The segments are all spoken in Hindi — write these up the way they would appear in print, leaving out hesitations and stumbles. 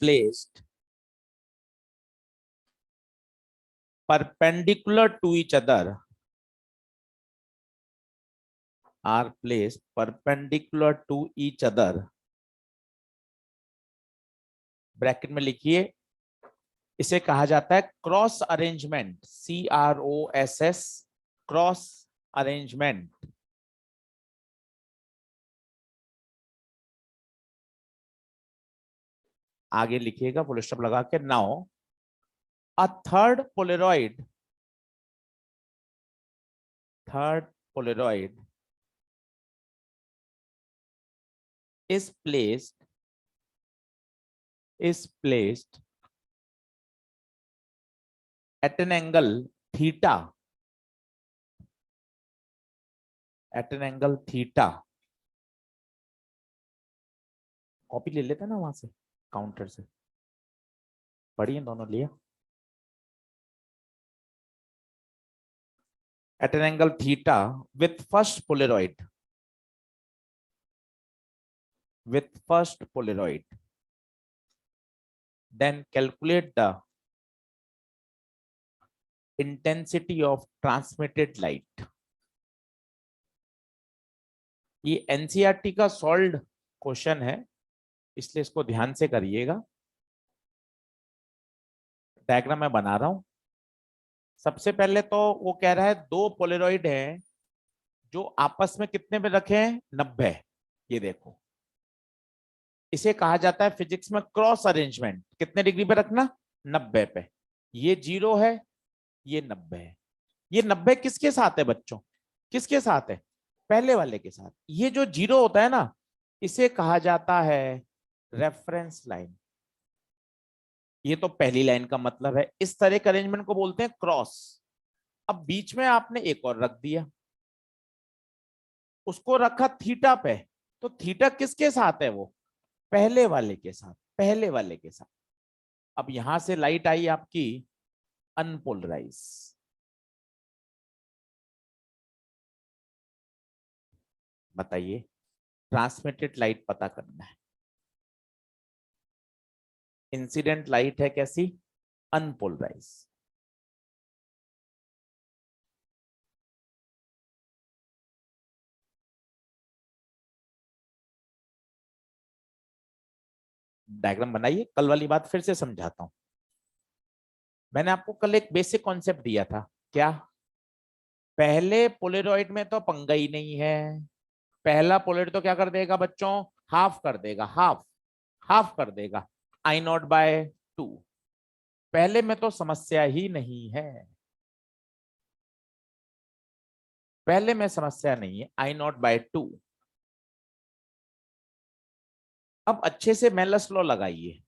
placed perpendicular to each other, are placed perpendicular to each other, bracket में लिखिए, इसे कहा जाता है cross arrangement, CROSS, cross arrangement. आगे लिखिएगा फुल स्टॉप लगा के। Now a third Polaroid is placed at an angle theta, copy ले लेते हैं ना वहां से, काउंटर से पढ़िए, दोनों लिया। at an angle theta with first polaroid, then calculate the intensity of transmitted light। ये एनसीईआरटी का सॉल्व्ड क्वेश्चन है, इसलिए इसको ध्यान से करिएगा। डायग्राम मैं बना रहा हूं। सबसे पहले तो वो कह रहा है दो पोलरॉइड हैं जो आपस में कितने पे रखे हैं, 90। ये देखो, इसे कहा जाता है फिजिक्स में क्रॉस अरेंजमेंट। कितने डिग्री पे रखना, 90 पे। ये 0 है, ये 90 है। ये 90 किसके साथ है बच्चों, किसके साथ है, पहले वाले के साथ। ये जो 0 होता है ना, इसे कहा जाता है रेफरेंस लाइन। ये तो पहली लाइन का मतलब है। इस तरह के अरेंजमेंट को बोलते हैं क्रॉस। अब बीच में आपने एक और रख दिया, उसको रखा थीटा पे, तो थीटा किसके साथ है, वो पहले वाले के साथ, अब यहां से लाइट आई आपकी अनपोलराइज। बताइए, ट्रांसमिटेड लाइट पता करना है। इंसिडेंट लाइट है कैसी, अनपोलराइज। डायग्राम बनाइए। कल वाली बात फिर से समझाता हूं। मैंने आपको कल एक बेसिक कॉन्सेप्ट दिया था, क्या, पहले पोलरॉइड में तो पंगा ही नहीं है। पहला पोलरॉइड तो क्या कर देगा बच्चों, हाफ कर देगा, हाफ कर देगा, I0/2। पहले में तो समस्या ही नहीं है, पहले में समस्या नहीं है, I0/2। अब अच्छे से मेलस लॉ लगाइए।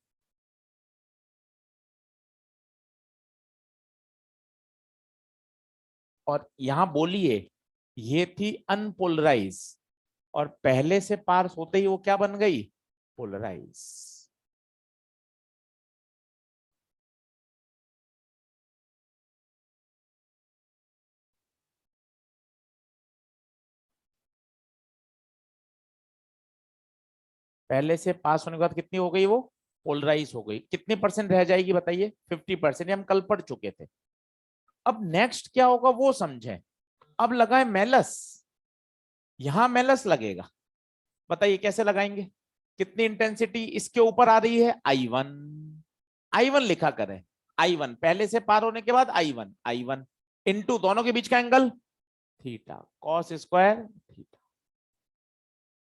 और यहां बोलिए, ये थी अनपोलराइज, और पहले से पास होते ही वो क्या बन गई, पोलराइज। पहले से पास होने के बाद कितनी हो गई, वो पोलराइज हो गई। कितनी परसेंट रह जाएगी बताइए, 50%। हम कल पढ़ चुके थे। अब नेक्स्ट क्या होगा वो समझें। अब लगाए मेलस, यहां मेलस लगेगा। बताइए कैसे लगाएंगे, कितनी इंटेंसिटी इसके ऊपर आ रही है, I1 लिखा करें। I1 पहले से पार होने के बाद I1 इंटू दोनों के बीच का angle theta, cos square theta.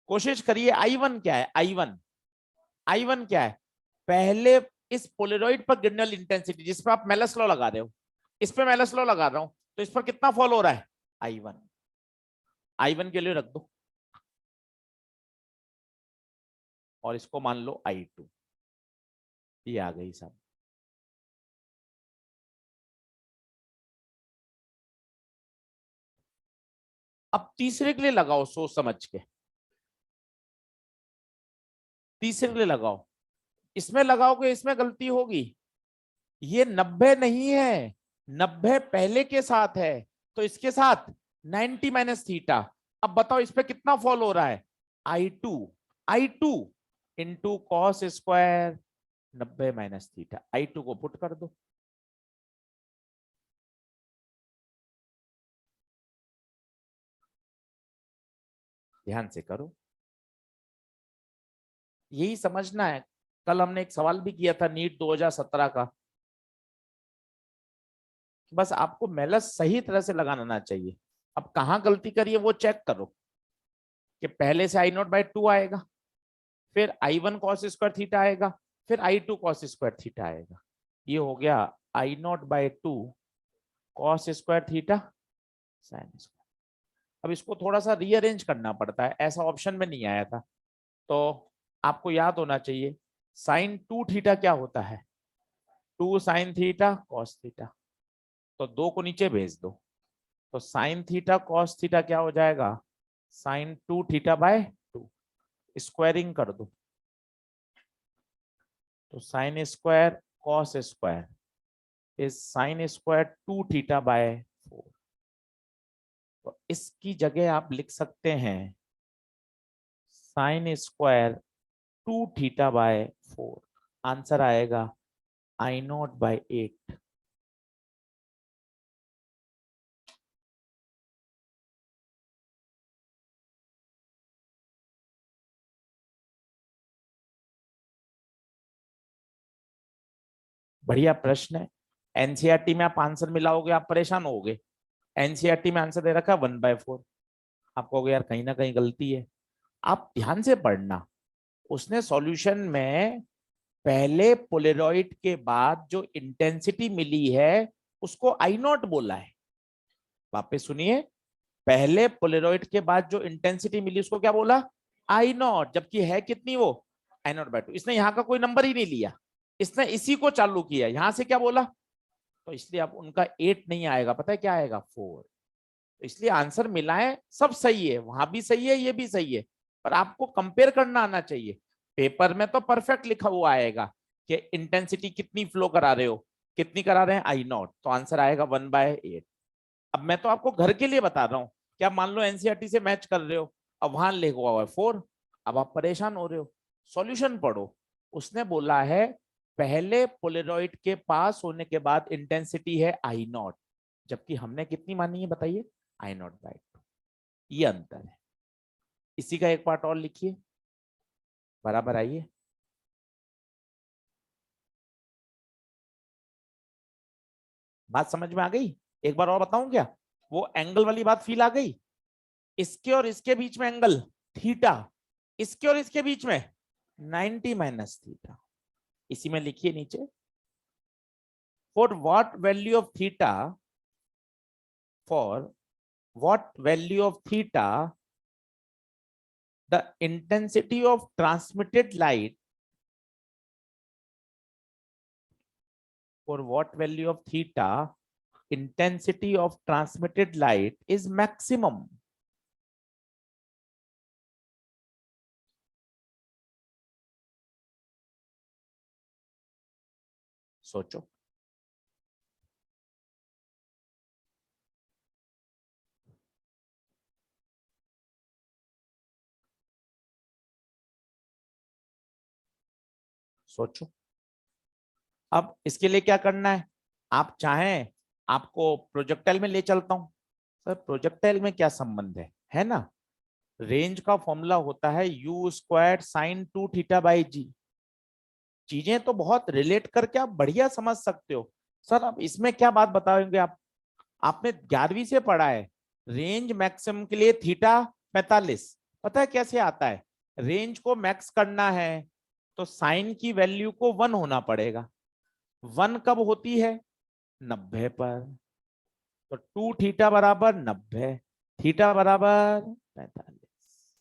कोशिश करिए, I1 क्या है, I1 क्या है, पहले इस पोलरॉइड पर गिरने वाली इंटेंसिटी, जिस पर आप मेलस लॉ लगा रहे हो, इस पे मेलस लॉ लगा रहा हूं, तो इस पर कितना फॉल हो रहा है, I1 के लिए रख दो, और इसको मान लो I2। ये आ गई सब। अब तीसरे के लिए लगाओ, सोच समझ के, तीसरे के लिए लगाओ। इसमें लगाओगे इसमें गलती होगी, ये 90 नहीं है, 90 पहले के साथ है, तो इसके साथ 90 माइनस थीटा। अब बताओ इस पे कितना फॉल हो रहा है, I2 into cos square 90 minus theta, I2 को पुट कर दो। ध्यान से करो, यही समझना है। कल हमने एक सवाल भी किया था नीट 2017 का, बस आपको मेलस सही तरह से लगाना आना चाहिए। अब कहाँ गलती करिए वो चेक करो कि पहले से I0/2 आएगा, फिर I1 cos स्क्वायर थीटा आएगा, फिर I2 cos स्क्वायर थीटा आएगा। ये हो गया I0/2 cos square theta sine square. अब इसको थोड़ा सा रीअरेंज करना पड़ता है, ऐसा ऑप्शन में नहीं आया था। तो आपको याद होना चाहिए साइन 2 थीटा क्या होता है, 2 साइन थीटा कॉस थीटा। तो 2 को नीचे भेज दो, तो साइन थीटा कॉस थीटा क्या हो जाएगा, साइन 2 थीटा/2। स्क्वायरिंग कर दो, तो sine square cos square is sine square 2 थीटा/4। तो इसकी जगह आप लिख सकते हैं साइन स्क्वायर 2 थीटा/4। आंसर आएगा I0/8। बढ़िया प्रश्न है। एनसीईआरटी में आप आंसर मिलाओगे आप परेशान होगे। एनसीईआरटी में आंसर दे रखा है 1/4। आप कहोगे यार कहीं ना कहीं गलती है। आप ध्यान से पढ़ना, उसने सॉल्यूशन में पहले पोलेरॉइड के बाद जो इंटेंसिटी मिली है उसको I0 बोला है। वापस सुनिए, पहले पोलेरॉइड के बाद जो इंटेंसिटी मिली उसको क्या बोला, I0, जबकि है कितनी वो I0/2। इसने यहाँ का कोई नंबर ही नहीं लिया, इसने इसी को चालू किया, यहां से क्या बोला, तो इसलिए अब उनका 8 नहीं आएगा, पता है क्या आएगा 4। तो इसलिए आंसर मिलाएं, सब सही है, वहां भी सही है ये भी सही है, पर आपको कंपेयर करना आना चाहिए। पेपर में तो परफेक्ट लिखा हुआ आएगा कि इंटेंसिटी कितनी फ्लो करा रहे हो, कितनी करा रहे हैं I0, तो आंसर आएगा 1/8। अब मैं तो आपको घर के लिए बता रहा हूँ, क्या मान लो एनसीईआरटी से मैच कर रहे हो, अब वहां लिखा हुआ है 4, अब आप परेशान हो रहे हो। सॉल्यूशन पढ़ो, उसने बोला है पहले पोलेरॉइड के पास होने के बाद इंटेंसिटी है I0, जबकि हमने कितनी मानी है बताइए, I0/2। ये अंतर है। इसी का एक पार्ट और लिखिए, बराबर आइए। बात समझ में आ गई? एक बार और बताऊं क्या, वो एंगल वाली बात फील आ गई? इसके और इसके बीच में एंगल थीटा, इसके और इसके बीच में 90 माइनस थीटा। इसी में लिखिए नीचे, for what value of theta, for what value of theta the intensity of transmitted light, for what value of theta intensity of transmitted light is maximum। सोचो, सोचो। अब इसके लिए क्या करना है, आप चाहें आपको प्रोजेक्टाइल में ले चलता हूं। सर प्रोजेक्टाइल में क्या संबंध है ना, रेंज का फॉर्मूला होता है U² sin 2 θ/g। चीजें तो बहुत रिलेट करके आप बढ़िया समझ सकते हो। सर अब इसमें क्या बात बताएंगे आप, आपने 11वीं से पढ़ा है रेंज मैक्सिमम के लिए थीटा 45। पता है कैसे आता है, रेंज को मैक्स करना है तो साइन की वैल्यू को 1 होना पड़ेगा। 1 कब होती है, 90 पर। तो 2 थीटा बराबर 90, थीटा बराबर 45।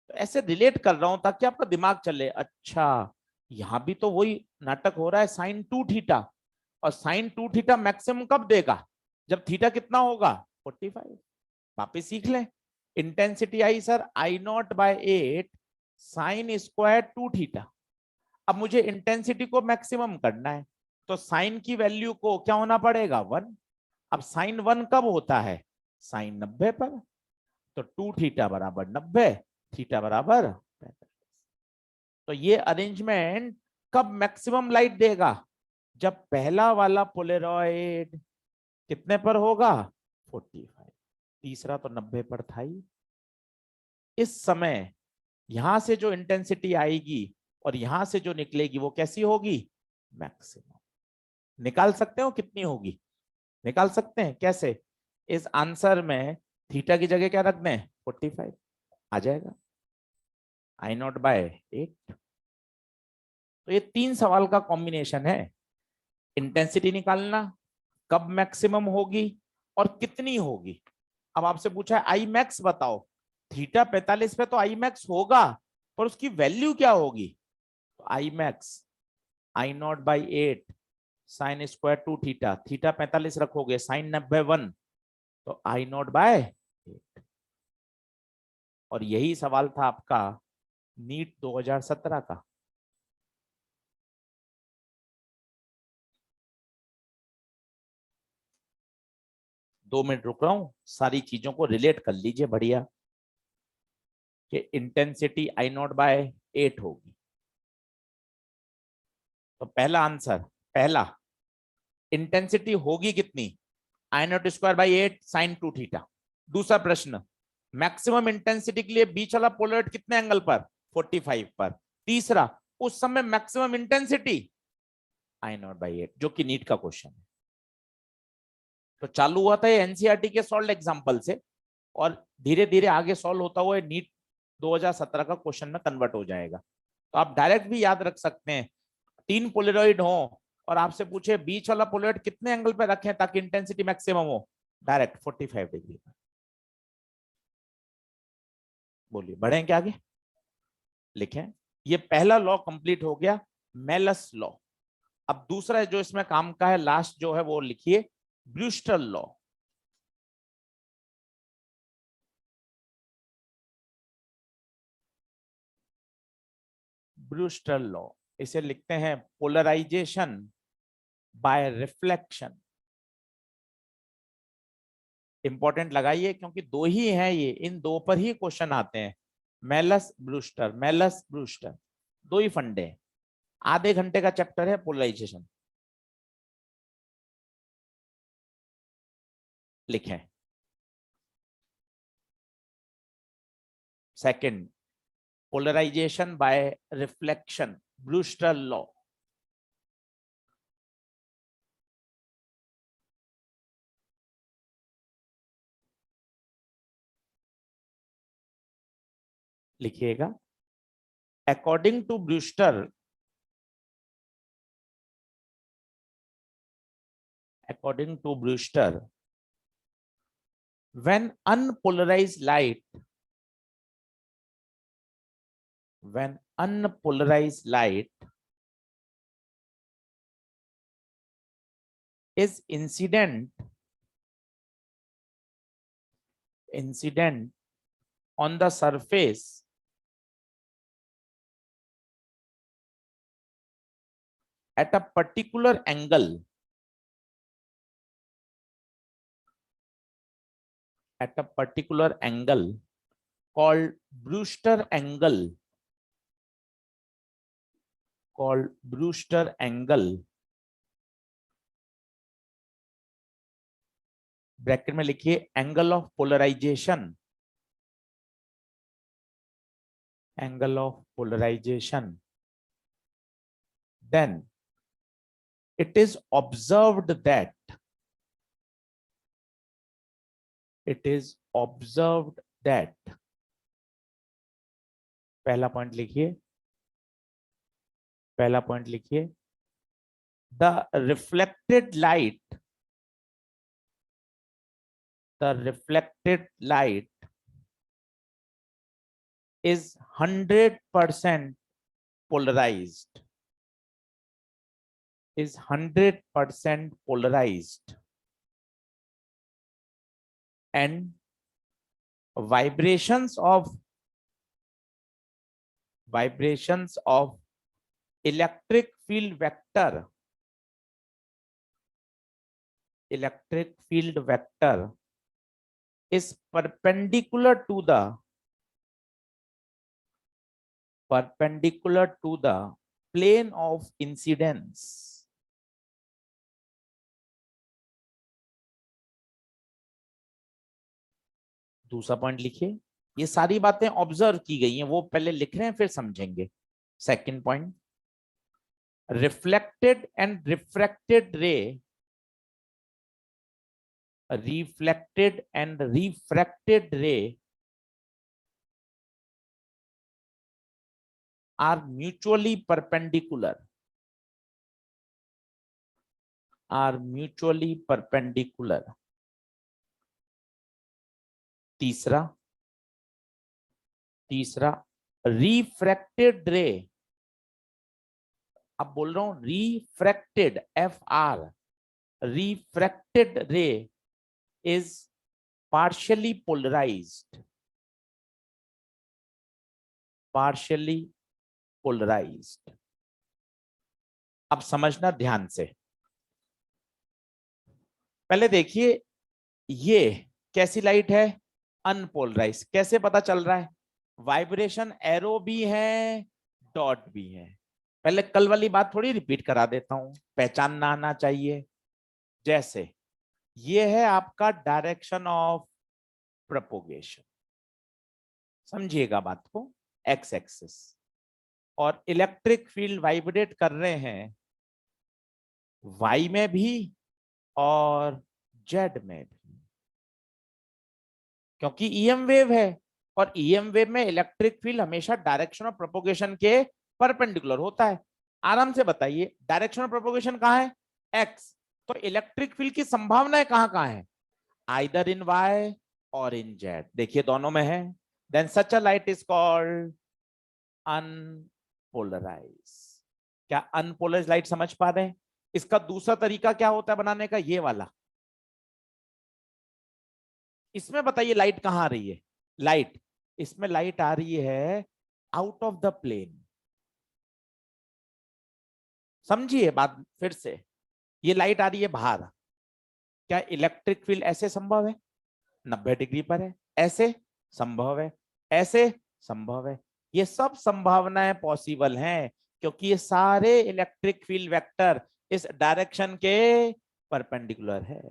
तो ऐसे रिलेट कर रहा हूं ताकि आपका दिमाग चले, अच्छा यहां भी तो वही नाटक हो रहा है साइन 2 थीटा, और साइन 2 थीटा मैक्सिमम कब देगा, जब थीटा कितना होगा 45। वापिस सीख लें, intensity I sir I0/8 sine square 2 theta. अब मुझे इंटेंसिटी को मैक्सिमम करना है तो साइन की वैल्यू को क्या होना पड़ेगा 1। अब साइन 1 कब होता है, साइन 90 पर। तो 2 थीटा बराबर 90, थीटा बराबर 45। तो ये अरेंजमेंट कब मैक्सिमम लाइट देगा? जब पहला वाला पोलराइड कितने पर होगा? 45। तीसरा तो 90 पर था ही। इस समय यहां से जो इंटेंसिटी आएगी और यहां से जो निकलेगी वो कैसी होगी? मैक्सिमम। निकाल सकते हो कितनी होगी? निकाल सकते हैं कैसे? इस आंसर में थीटा की जगह क्या रख दें? 45 आ जाएगा, आई नॉट बाय 8। तो ये 3 सवाल का कॉम्बिनेशन है, इंटेंसिटी निकालना, कब मैक्सिमम होगी और कितनी होगी। अब आपसे पूछा है आई मैक्स बताओ, थीटा 45 पे तो आई मैक्स होगा, पर उसकी वैल्यू क्या होगी? तो I max I not by 8 sine square 2 theta, theta 45 रखोगे, साइन 90 तो आई नॉट बाय 8। और यही सवाल था आपका नीट 2017 का। दो मिनट रुक रहा हूं, सारी चीजों को रिलेट कर लीजिए बढ़िया, कि इंटेंसिटी आई नॉट बाय 8 होगी। तो पहला आंसर, पहला इंटेंसिटी होगी कितनी? I naught square by 8 sine 2 theta. दूसरा प्रश्न, मैक्सिमम इंटेंसिटी के लिए बीच वाला पोलराइड कितने एंगल पर? 45 पर। तीसरा, उस समय maximum intensity I not by 8, जो कि नीट का क्वेश्चन है। तो चालू हुआ था ये एनसीईआरटी के सॉल्व एग्जांपल से, और धीरे धीरे आगे सॉल्व होता हुआ नीट 2017 का क्वेश्चन में कन्वर्ट हो जाएगा। तो आप डायरेक्ट भी याद रख सकते हैं, 3 पोलराइड हो और आपसे पूछे बीच वाला पोलराइड कितने एंगल पे रखें ताकि इंटेंसिटी मैक्सिमम हो, डायरेक्ट 45 डिग्री पर। बोलिए बढ़े क्या आगे? लिखें। ये पहला लॉ कंप्लीट हो गया, मेलस लॉ। अब दूसरा जो इसमें काम का है लास्ट जो है वो लिखिए, ब्रूस्टर लॉ। ब्रूस्टर लॉ, इसे लिखते हैं पोलराइजेशन बाय रिफ्लेक्शन। इंपॉर्टेंट लगाइए क्योंकि दो ही हैं ये, इन दो पर ही क्वेश्चन आते हैं, मेलस ब्रूस्टर, मेलस ब्रूस्टर, दो ही फंडे हैं। आधे घंटे का चैप्टर है पोलराइजेशन। लिखें। Second, polarisation by reflection, Brewster law. लिखिएगा, according to Brewster, according to Brewster, when unpolarized light, when unpolarized light is incident on the surface at a particular angle, at a particular angle called Brewster angle, called Brewster angle, bracket में लिखिए angle of polarisation, angle of polarisation, then it is observed that, it is observed that, पहला पॉइंट लिखिए, पहला पॉइंट लिखिए, the reflected light, the reflected light is 100% polarized, is 100% polarized, and vibrations of electric field vector, electric field vector is perpendicular to the plane of incidence. दूसरा पॉइंट लिखिए, ये सारी बातें ऑब्जर्व की गई हैं, वो पहले लिख रहे हैं फिर समझेंगे। Second point, reflected and refracted रे, reflected and refracted ray are mutually perpendicular, are mutually perpendicular। तीसरा refracted ray, अब बोल रहा हूं refracted, FR, refracted ray is partially polarized, partially polarized। अब समझना ध्यान से, पहले देखिए ये कैसी लाइट है, अनपोलराइज। कैसे पता चल रहा है, वाइब्रेशन एरो भी है डॉट भी है। पहले कल वाली बात थोड़ी रिपीट करा देता हूं, पहचानना आना चाहिए। जैसे ये है आपका डायरेक्शन ऑफ प्रोपोगेशन, समझिएगा बात को, एक्स एक्सिस, और इलेक्ट्रिक फील्ड वाइब्रेट कर रहे हैं वाई में भी और जेड में भी, क्योंकि ईएम वेव है, और ईएम वेव में इलेक्ट्रिक फील्ड हमेशा डायरेक्शन ऑफ प्रोपोगेशन के परपेंडिकुलर होता है। आराम से बताइए, डायरेक्शन ऑफ प्रोपोगेशन कहाँ है, एक्स, तो इलेक्ट्रिक फील्ड की संभावनाएं कहाँ कहाँ है, आइदर इन वाई और इन जेड। देखिए दोनों में है, then such a light is called unpolarise. क्या अनपोलराइज लाइट समझ पा रहे हैं? इसका दूसरा तरीका क्या होता है बनाने का, ये वाला। इसमें बताइए लाइट कहां आ रही है, लाइट, इसमें लाइट आ रही है आउट ऑफ द प्लेन। समझिए बात फिर से, ये लाइट आ रही है बाहर, क्या इलेक्ट्रिक फील्ड ऐसे संभव है, 90 डिग्री पर है, ऐसे संभव है, ऐसे संभव है। ये सब संभावनाएं पॉसिबल हैं, क्योंकि ये सारे इलेक्ट्रिक फील्ड वेक्टर इस डायरेक्शन के परपेंडिकुलर है।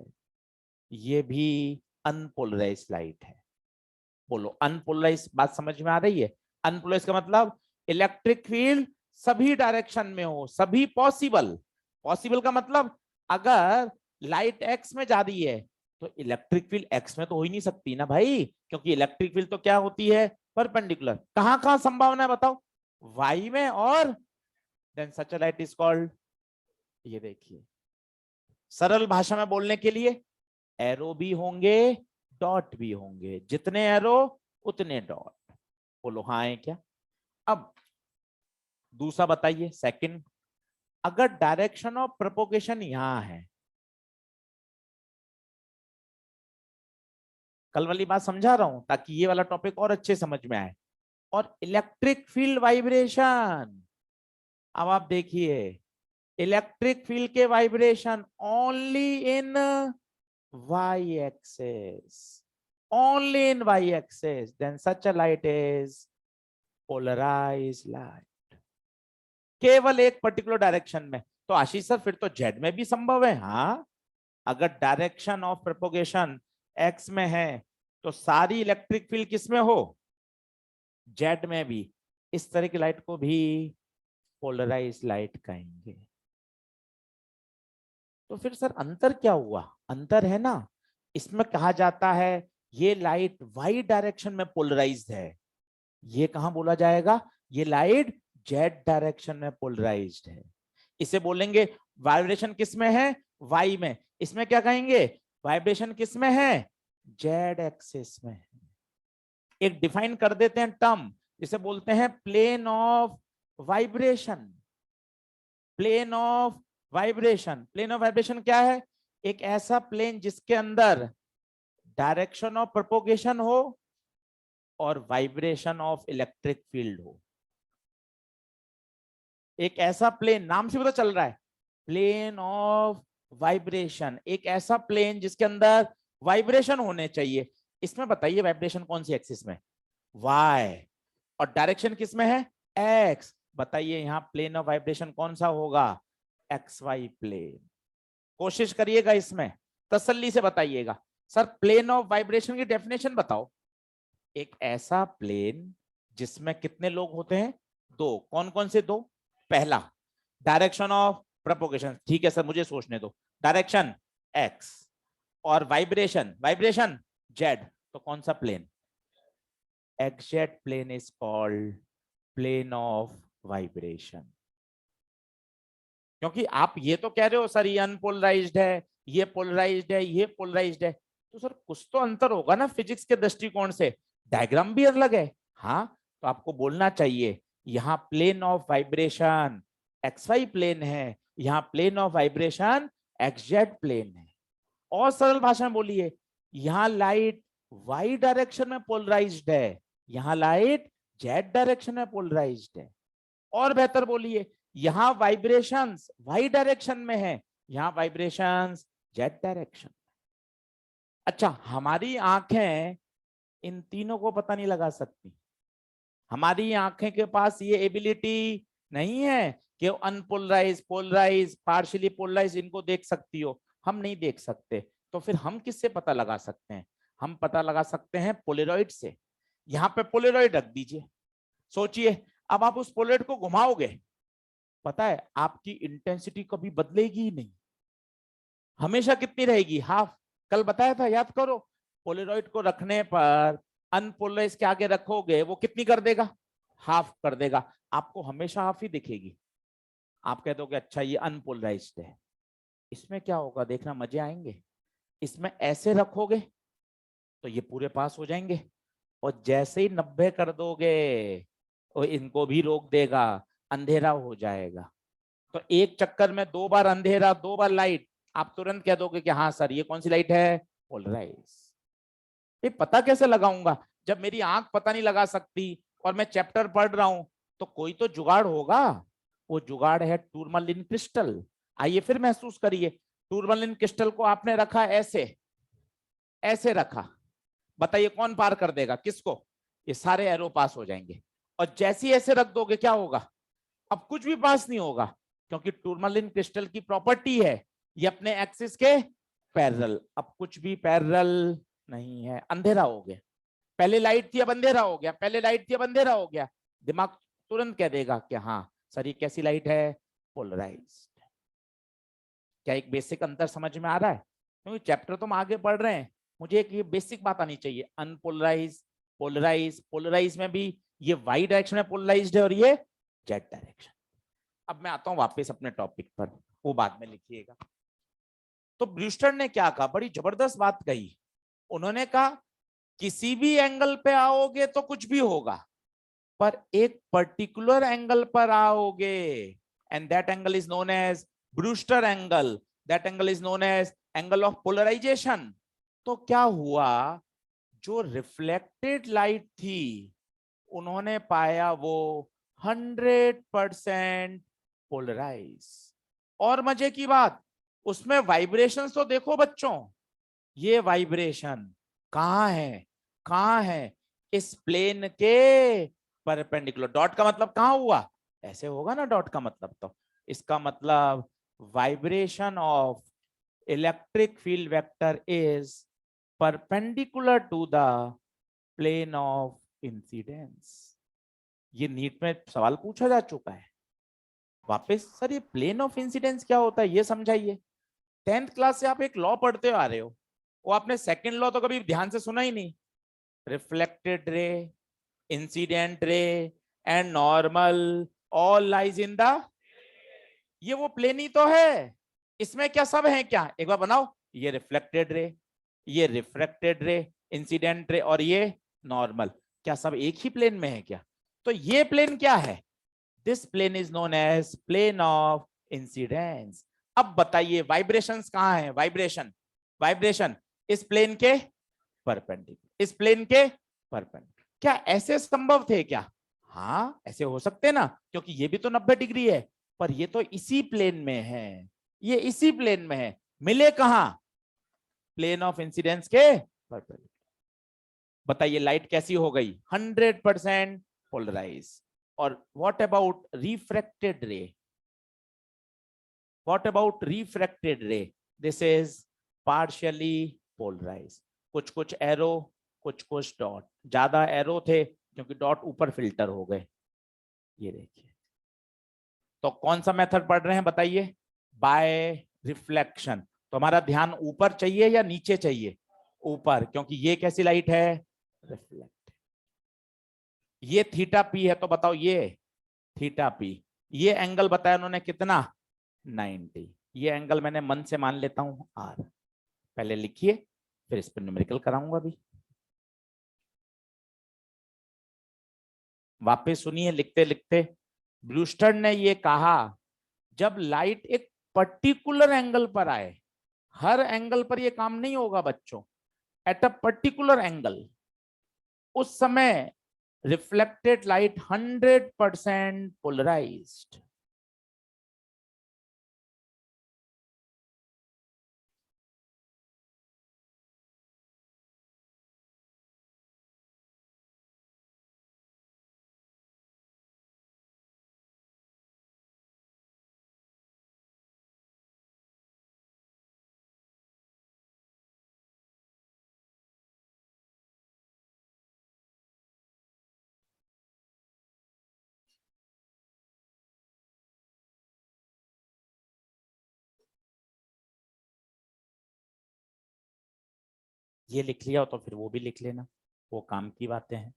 ये भी अनपोलराइज लाइट है। बोलो अनपोलराइज, बात समझ में आ रही है? अनपोलराइज का मतलब इलेक्ट्रिक फील्ड सभी डायरेक्शन में हो, सभी पॉसिबल। पॉसिबल का मतलब अगर लाइट एक्स में जा रही है तो इलेक्ट्रिक फील्ड एक्स में तो हो ही नहीं सकती ना भाई, क्योंकि इलेक्ट्रिक फील्ड तो क्या होती है, परपेंडिकुलर। कहां कहां संभावना है बताओ, वाई में, और then such a light is called, ये देखिए सरल भाषा में बोलने के लिए, एरो भी होंगे डॉट भी होंगे, जितने एरो उतने डॉट। बोलो हाँ है क्या? अब दूसरा बताइए, सेकंड, अगर डायरेक्शन ऑफ प्रोपोगेशन यहां है, कल वाली बात समझा रहा हूं ताकि ये वाला टॉपिक और अच्छे समझ में आए, और इलेक्ट्रिक फील्ड वाइब्रेशन, अब आप देखिए इलेक्ट्रिक फील्ड के vibration only in Y axis, only in y-axis, then such a light is polarized light, केवल एक पर्टिकुलर डायरेक्शन में। तो आशीष सर फिर तो जेड में भी संभव है। हाँ, अगर डायरेक्शन ऑफ प्रोपोगेशन एक्स में है तो सारी इलेक्ट्रिक फील्ड किस में हो, जेड में भी। इस तरह की लाइट को भी पोलराइज लाइट कहेंगे। तो फिर सर अंतर क्या हुआ, अंतर है ना, इसमें कहा जाता है ये लाइट वाई डायरेक्शन में पोलराइज्ड है, ये कहां बोला जाएगा, ये लाइट जेड डायरेक्शन में पोलराइज्ड है। इसे बोलेंगे वाइब्रेशन किस में है, वाई में। इसमें क्या कहेंगे, वाइब्रेशन किस में है, जेड एक्सिस में। एक डिफाइन कर देते हैं टर्म, जिसे बोलते हैं plane of vibration. Plane of vibration, plane of vibration क्या है, एक ऐसा प्लेन जिसके अंदर डायरेक्शन ऑफ प्रोपोगेशन हो और वाइब्रेशन ऑफ इलेक्ट्रिक फील्ड हो। एक ऐसा प्लेन, नाम से पता चल रहा है, प्लेन ऑफ वाइब्रेशन, एक ऐसा प्लेन जिसके अंदर वाइब्रेशन होने चाहिए। इसमें बताइए वाइब्रेशन कौन सी एक्सिस में, वाई, और डायरेक्शन किस में है, एक्स। बताइए यहाँ प्लेन ऑफ वाइब्रेशन कौन सा होगा? X Y plane. कोशिश करिएगा इसमें, तसल्ली से बताइएगा। सर प्लेन ऑफ वाइब्रेशन की डेफिनेशन बताओ। एक ऐसा प्लेन जिसमें कितने लोग होते हैं? दो। कौन कौन से दो? पहला डायरेक्शन ऑफ प्रोपोगेशन, ठीक है सर मुझे सोचने दो, डायरेक्शन एक्स और वाइब्रेशन, वाइब्रेशन जेड, तो कौन सा plane? Exact plane is called plane of vibration. क्योंकि आप ये तो कह रहे हो सर ये अनपोलराइज्ड है, ये पोलराइज्ड है, ये पोलराइज्ड है, तो सर कुछ तो अंतर होगा ना फिजिक्स के दृष्टिकोण से, डायग्राम भी अलग है। हाँ तो आपको बोलना चाहिए यहाँ plane of vibration x Y plane है, यहाँ plane of vibration x z plane है। और सरल भाषा में बोलिए, यहाँ लाइट वाई डायरेक्शन में पोलराइज्ड है, यहाँ लाइट जेड डायरेक्शन में पोलराइज्ड है। और बेहतर बोलिए, यहां वाइब्रेशंस वाई डायरेक्शन में है, यहां वाइब्रेशंस जेड डायरेक्शन। अच्छा हमारी आंखें इन तीनों को पता नहीं लगा सकती। हमारी आंखें के पास ये एबिलिटी नहीं है कि अनपोलराइज, पोलराइज, पार्शियली पोलराइज इनको देख सकती हो, हम नहीं देख सकते। तो फिर हम किससे पता लगा सकते हैं? हम पता लगा सकते हैं पोलेरॉइड से। यहाँ पे पोलेरॉइड रख दीजिए, सोचिए अब आप उस पोलेरॉइड को घुमाओगे, पता है आपकी इंटेंसिटी कभी बदलेगी ही नहीं, हमेशा कितनी रहेगी? हाफ। कल बताया था, याद करो, पोलेरॉइड को रखने पर अनपोलराइज के आगे रखोगे वो कितनी कर देगा? हाफ कर देगा। आपको हमेशा हाफ ही दिखेगी। आप कह दोगे अच्छा ये अनपोलराइज्ड है। इसमें क्या होगा देखना, मजे आएंगे। इसमें ऐसे रखोगे तो ये पूरे पास हो जाएंगे, और जैसे ही 90 कर दोगे वो इनको भी रोक देगा, अंधेरा हो जाएगा। तो एक चक्कर में 2 बार अंधेरा, 2 बार लाइट, आप तुरंत कह दोगे कि हाँ सर ये कौन सी लाइट है? पोलराइज। ये पता कैसे लगाऊंगा जब मेरी आंख पता नहीं लगा सकती और मैं चैप्टर पढ़ रहा हूं? तो कोई तो जुगाड़ होगा, वो जुगाड़ है टूरमलिन क्रिस्टल। आइए फिर महसूस करिए, टूरमलिन क्रिस्टल को आपने रखा ऐसे, ऐसे रखा, बताइए कौन पार कर देगा किसको? ये सारे एरो पास हो जाएंगे। और जैसे ही ऐसे रख दोगे क्या होगा? अब कुछ भी पास नहीं होगा, क्योंकि टूरमलिन क्रिस्टल की प्रॉपर्टी है ये अपने एक्सिस के पैरेलल। अब कुछ भी पैरेलल नहीं है, अंधेरा हो गया। पहले लाइट थी अब अंधेरा हो गया, पहले लाइट थी अब अंधेरा हो गया। दिमाग तुरंत कह देगा कि हाँ सर ये कैसी लाइट है? पोलराइज्ड। क्या एक बेसिक अंतर समझ में आ रहा है? क्योंकि चैप्टर तो हम आगे पढ़ रहे हैं, मुझे एक ये बेसिक बात आनी चाहिए, अनपोलराइज, पोलराइज, पोलराइज में भी ये वाई डायरेक्शन में पोलराइज्ड है और ये जेड डायरेक्शन। अब मैं आता हूं वापस अपने टॉपिक पर, वो बाद में लिखिएगा। तो ब्रूस्टर ने क्या कहा, बड़ी जबरदस्त बात कही। उन्होंने कहा किसी भी एंगल पे आओगे तो कुछ भी होगा, पर एक पर्टिकुलर एंगल पर आओगे and that angle is known as Brewster angle, that angle is known as angle of polarisation. तो क्या हुआ, जो रिफ्लेक्टेड लाइट थी उन्होंने पाया वो 100% पोलराइज। और मजे की बात, उसमें वाइब्रेशंस तो देखो बच्चों, ये वाइब्रेशन कहां है? कहां है? इस प्लेन के परपेंडिकुलर। डॉट का मतलब कहां हुआ? ऐसे होगा ना डॉट का मतलब, तो इसका मतलब vibration of electric field vector is perpendicular to the plane of incidence. ये नीट में सवाल पूछा जा चुका है। वापस सर ये प्लेन ऑफ इंसिडेंस क्या होता है ये समझाइए। 10th क्लास से आप एक लॉ पढ़ते आ रहे हो, वो आपने सेकंड लॉ तो कभी ध्यान से सुना ही नहीं। Reflected ray, incident ray and normal all lies in the, ये वो प्लेन ही तो है। इसमें क्या सब है क्या? एक बार बनाओ, ये रिफ्लेक्टेड रे, ये रिफ्रैक्टेड रे, इंसिडेंट रे और ये नॉर्मल, क्या सब एक ही प्लेन में है क्या? तो ये प्लेन क्या है? This plane is known as plane of incidence. अब बताइए वाइब्रेशंस कहां है? वाइब्रेशन, वाइब्रेशन इस प्लेन के परपेंडिकुलर, इस प्लेन के परपेंडिकुलर। क्या ऐसे संभव थे क्या? हाँ ऐसे हो सकते ना, क्योंकि ये भी तो 90 डिग्री है, पर ये तो इसी प्लेन में है, ये इसी प्लेन में है। मिले कहां? प्लेन ऑफ इंसिडेंस के परपेंडिकुलर। बताइए लाइट कैसी हो गई? 100% पोलराइज। और what about refracted ray? What about refracted ray? This is partially polarise, कुछ कुछ एरो, कुछ कुछ डॉट, ज्यादा एरो थे क्योंकि डॉट ऊपर फिल्टर हो गए। ये देखिए, तो कौन सा मेथड पढ़ रहे हैं बताइए? Bye reflection. तो हमारा ध्यान ऊपर चाहिए या नीचे चाहिए? ऊपर, क्योंकि ये कैसी लाइट है? रिफ्लेक्ट। ये थीटा पी है, तो बताओ ये थीटा पी, ये एंगल बताया उन्होंने कितना? 90। ये एंगल मैंने मन से मान लेता हूं आर। पहले लिखिए, फिर इस पर न्यूमेरिकल कराऊंगा अभी। वापस सुनिए लिखते लिखते। ब्रूस्टर ने ये कहा, जब लाइट एक पर्टिकुलर एंगल पर आए, हर एंगल पर ये काम नहीं होगा बच्चों, एट अ पर्टिकुलर एंगल, उस समय रिफ्लेक्टेड लाइट 100% पोलराइज्ड। ये लिख लिया हो तो फिर वो भी लिख लेना, वो काम की बातें हैं।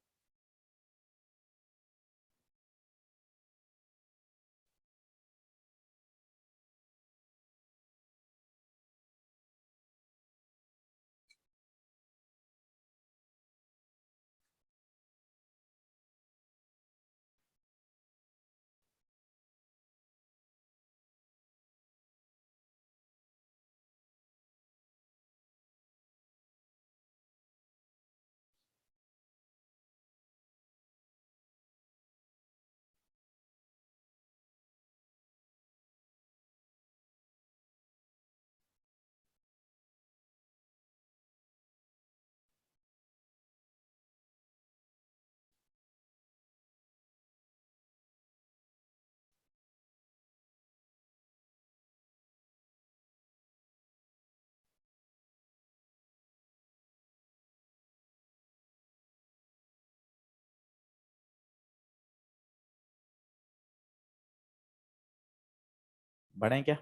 बढ़े क्या?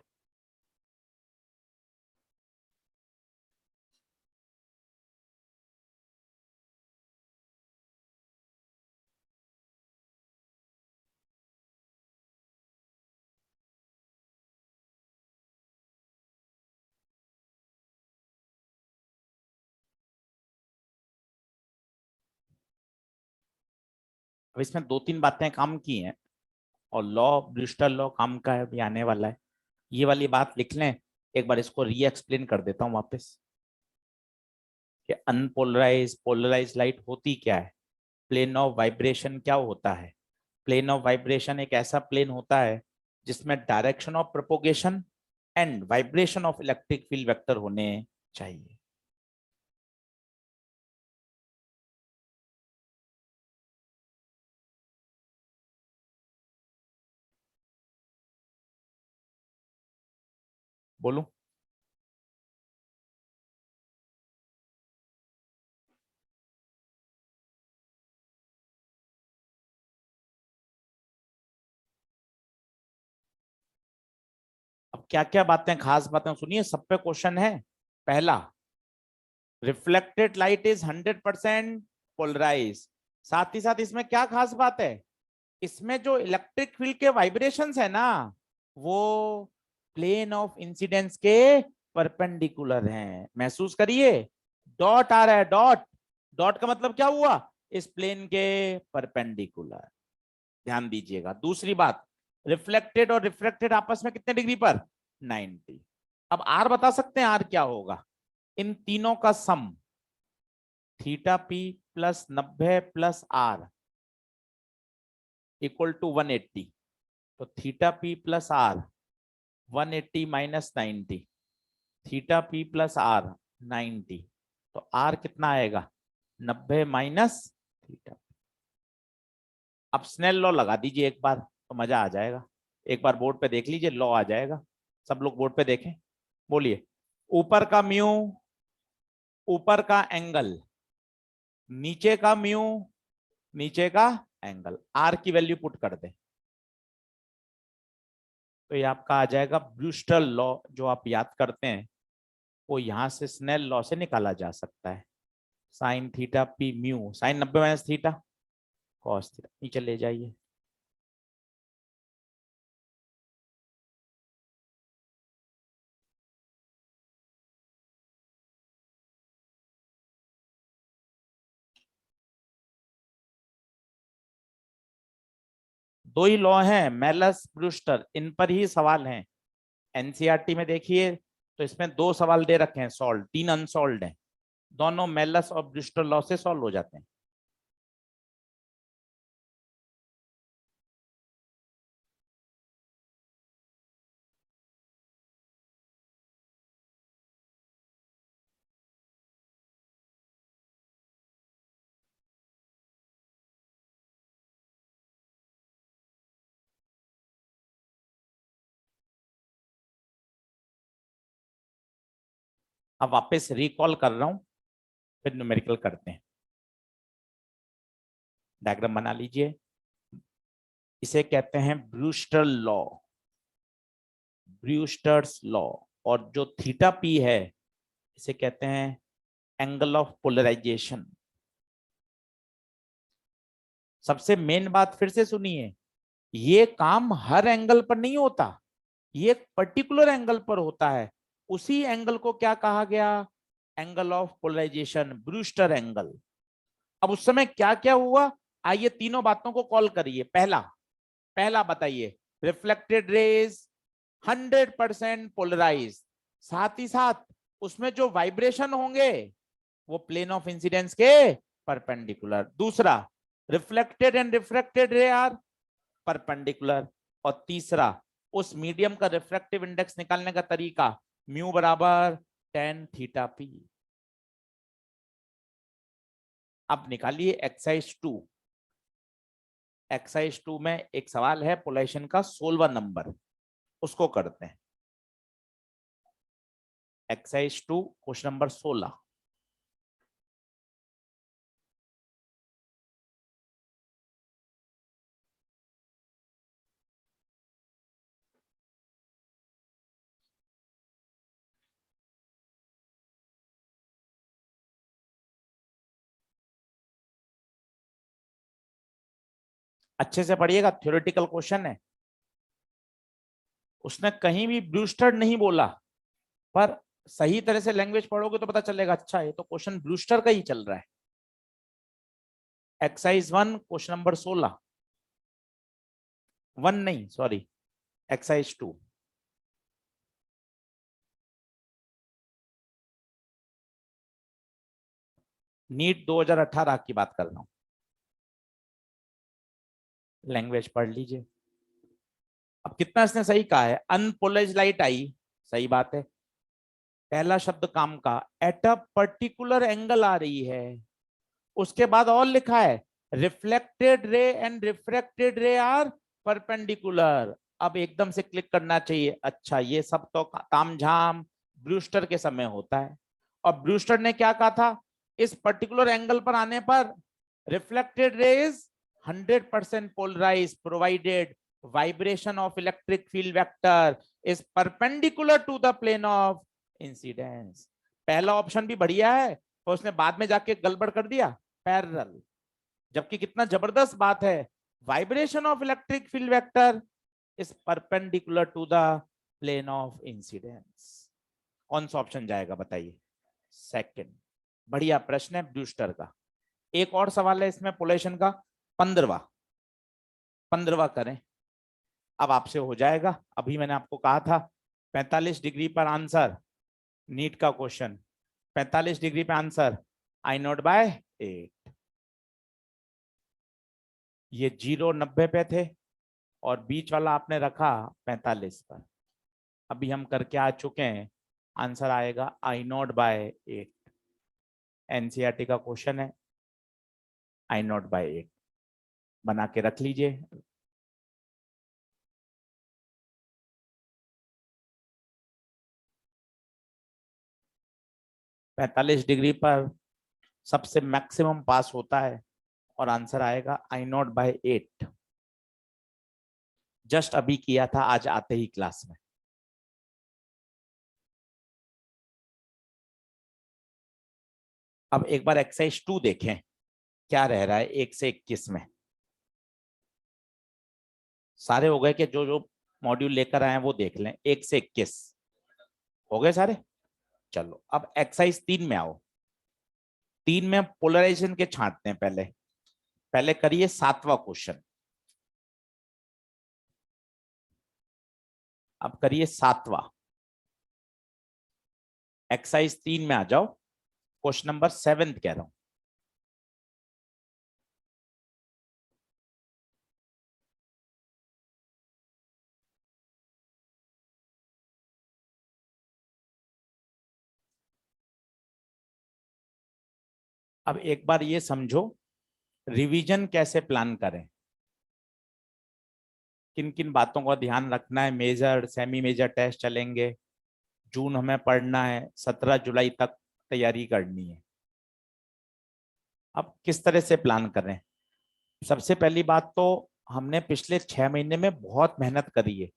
अब इसमें दो तीन बातें काम की हैं, और लॉ, ब्रूस्टर लॉ काम का है, अभी आने वाला है। ये वाली बात लिख लें, एक बार इसको री एक्सप्लेन कर देता हूं वापस, कि अनपोलराइज पोलराइज लाइट होती क्या है, प्लेन ऑफ वाइब्रेशन क्या होता है। प्लेन ऑफ वाइब्रेशन एक ऐसा प्लेन होता है जिसमें direction of propagation and vibration of electric field vector होने चाहिए। बोलूं? अब क्या क्या बातें, खास बातें सुनिए, सब पे क्वेश्चन है। पहला, रिफ्लेक्टेड लाइट इज 100% पोलराइज। साथ ही साथ इसमें क्या खास बात है, इसमें जो इलेक्ट्रिक फील्ड के वाइब्रेशंस है ना, वो प्लेन ऑफ इंसिडेंस के परपेंडिकुलर हैं। महसूस करिए, डॉट आ रहा है, डॉट, डॉट का मतलब क्या हुआ? इस प्लेन के परपेंडिकुलर। ध्यान दीजिएगा। दूसरी बात, रिफ्लेक्टेड और रिफ्रैक्टेड आपस में कितने डिग्री पर? 90। अब आर बता सकते हैं, आर क्या होगा? इन तीनों का sum, theta P plus 90 plus R equal to 180। तो theta P plus R 180 minus 90, theta P plus R 90। तो आर कितना आएगा? 90 माइनस थीटा। अब स्नेल लॉ लगा दीजिए एक बार तो मजा आ जाएगा। एक बार बोर्ड पे देख लीजिए, लॉ आ जाएगा। सब लोग बोर्ड पे देखें, बोलिए। ऊपर का म्यू, ऊपर का एंगल, नीचे का म्यू, नीचे का एंगल, आर की वैल्यू पुट कर दे तो ये आपका आ जाएगा ब्रूस्टर लॉ। जो आप याद करते हैं वो यहां से स्नेल लॉ से निकाला जा सकता है। Sine theta p mu, sine 90 minus theta cos theta, नीचे ले जाइए। दो ही लॉ हैं, मेलस ब्रूस्टर, इन पर ही सवाल हैं। एनसीईआरटी में देखिए तो इसमें 2 सवाल दे रखे हैं सॉल्व, 3 अनसॉल्व हैं। दोनों मेलस और ब्रूस्टर लॉ से सॉल्व हो जाते हैं। अब वापस रिकॉल कर रहा हूं, फिर न्यूमेरिकल करते हैं। डायग्राम बना लीजिए। इसे कहते हैं ब्रूस्टर लॉ, ब्रूस्टर्स लॉ। और जो थीटा पी है इसे कहते हैं एंगल ऑफ पोलराइजेशन। सबसे मेन बात फिर से सुनिए, ये काम हर एंगल पर नहीं होता, ये एक पर्टिकुलर एंगल पर होता है। उसी एंगल को क्या कहा गया? Angle of polarisation, Brewster angle. अब उस समय क्या क्या हुआ, आइए तीनों बातों को कॉल करिए। पहला पहला बताइए, रिफ्लेक्टेड रेज 100% पोलराइज, साथ ही साथ उसमें जो वाइब्रेशन होंगे वो प्लेन ऑफ इंसिडेंस के परपेंडिकुलर। दूसरा, reflected and refracted ray are perpendicular. और तीसरा, उस मीडियम का रिफ्रैक्टिव इंडेक्स निकालने का तरीका, म्यू बराबर tan थीटा पी। अब निकालिए एक्सरसाइज 2। एक्सरसाइज 2 में एक सवाल है पोलराइजेशन का 16वां नंबर, उसको करते हैं। Exercise 2 question number 16। अच्छे से पढ़िएगा, थ्योरेटिकल क्वेश्चन है। उसने कहीं भी ब्रूस्टर नहीं बोला, पर सही तरह से लैंग्वेज पढ़ोगे तो पता चलेगा अच्छा ये तो क्वेश्चन ब्रूस्टर का ही चल रहा है। एक्सरसाइज 1 क्वेश्चन नंबर 16, 1 नहीं सॉरी, एक्सरसाइज 2। नीट 2018 की बात कर रहा हूं, लैंग्वेज पढ़ लीजिए। अब कितना इसने सही कहा है, अनपोलराइज्ड लाइट आई, सही बात है। पहला शब्द काम का, एट अ पर्टिकुलर एंगल आ रही है। उसके बाद और लिखा है reflected ray and refracted ray are perpendicular. अब एकदम से क्लिक करना चाहिए, अच्छा ये सब तो तामझाम ब्रूस्टर के समय होता है। और ब्रूस्टर ने क्या कहा था, इस पर्टिकुलर एंगल पर आने पर reflected rays 100% polarise provided vibration of electric field vector is perpendicular to the plane of incidence. पहला ऑप्शन भी बढ़िया है, और उसने बाद में जाके गड़बड़ कर दिया, पैरेलल। जबकि कितना जबरदस्त बात है, vibration of electric field vector is perpendicular to the plane of incidence. कौन सा ऑप्शन जाएगा बताइए? सेकंड। बढ़िया प्रश्न है ब्रूस्टर का। एक और सवाल है इसमें पोलराइजेशन का, 15वां। 15वां करें, अब आपसे हो जाएगा। अभी मैंने आपको कहा था 45 डिग्री पर आंसर, नीट का क्वेश्चन 45 डिग्री पे आंसर, I0/8। ये 0 90 पे थे और बीच वाला आपने रखा 45 पर। अभी हम करके आ चुके हैं, आंसर आएगा I0/8। एनसीईआरटी का क्वेश्चन है, I0/8। बना के रख लीजिए। पैंतालीस डिग्री पर सबसे मैक्सिमम पास होता है और आंसर आएगा I0/8। जस्ट अभी किया था आज आते ही क्लास में। अब एक बार एक्सरसाइज 2 देखें क्या रह रहा है 1 से 21 में। सारे हो गए कि जो जो मॉड्यूल लेकर आए हैं वो देख लें। 1 से 21 हो गए सारे। चलो अब एक्सरसाइज 3 में आओ। 3 में पोलराइजेशन के छांटते हैं। पहले पहले करिए 7वां क्वेश्चन। अब करिए 7वां। एक्सरसाइज 3 में आ जाओ। क्वेश्चन नंबर 7 कह रहा हूं। अब एक बार ये समझो रिवीजन कैसे प्लान करें, किन किन बातों का ध्यान रखना है। मेजर सेमी मेजर टेस्ट चलेंगे, जून हमें पढ़ना है, 17 जुलाई तक तैयारी करनी है। अब किस तरह से प्लान करें। सबसे पहली बात तो हमने पिछले 6 महीने में बहुत मेहनत करी है।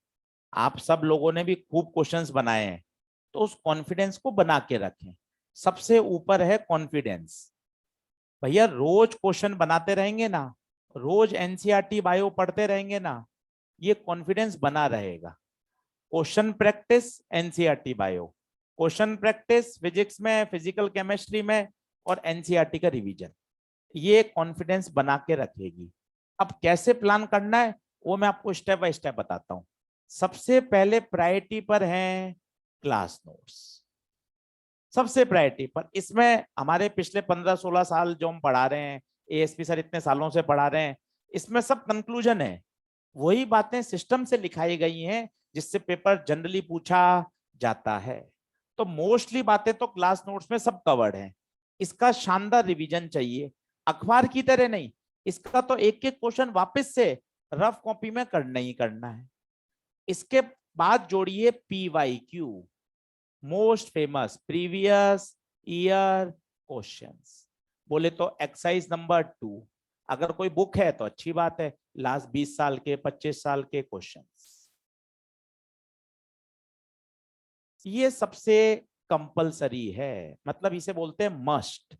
आप सब लोगों ने भी खूब क्वेश्चंस बनाए हैं, तो उस कॉन्फिडेंस को बना के रखें। सबसे ऊपर है कॉन्फिडेंस। भैया रोज क्वेश्चन बनाते रहेंगे ना, रोज एनसीईआरटी बायो पढ़ते रहेंगे ना, ये कॉन्फिडेंस बना रहेगा। Question practice NCERT bio, question practice physics में, फिजिकल केमिस्ट्री में, और एनसीईआरटी का रिवीजन, ये कॉन्फिडेंस बना के रखेगी। अब कैसे प्लान करना है वो मैं आपको स्टेप बाय स्टेप बताता हूं। सबसे पहले प्रायोरिटी पर है क्लास नोट्स। सबसे प्रायोरिटी पर। इसमें हमारे पिछले 15-16 साल जो हम पढ़ा रहे हैं, एएसपी सर इतने सालों से पढ़ा रहे हैं, इसमें सब कंक्लूजन है। वही बातें सिस्टम से लिखाई गई हैं जिससे पेपर जनरली पूछा जाता है। तो मोस्टली बातें तो क्लास नोट्स में सब कवर्ड हैं। इसका शानदार रिवीजन चाहिए, अखबार की तरह नहीं। इसका तो एक एक क्वेश्चन वापस से रफ कॉपी में करना ही करना है। इसके बाद जोड़िए PYQ, most famous previous year questions. बोले तो एक्सरसाइज नंबर 2, अगर कोई बुक है तो अच्छी बात है, लास्ट 20 साल के 25 साल के क्वेश्चंस। ये सबसे कंपलसरी है, मतलब इसे बोलते हैं मस्ट।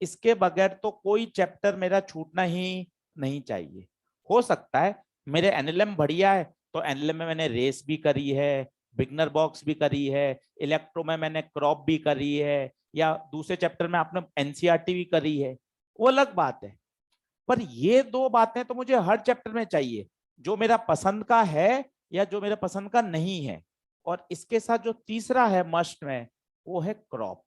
इसके बगैर तो कोई चैप्टर मेरा छूटना ही नहीं चाहिए। हो सकता है मेरे एनएलएम बढ़िया है तो एनएलएम में मैंने रेस भी करी है, बिगनर बॉक्स भी करी है, इलेक्ट्रो में मैंने क्रॉप भी करी है, या दूसरे चैप्टर में आपने एनसीईआरटी भी करी है, वो अलग बात है। पर ये दो बातें तो मुझे हर चैप्टर में चाहिए, जो मेरा पसंद का है या जो मेरा पसंद का नहीं है। और इसके साथ जो तीसरा है मस्ट में, वो है क्रॉप।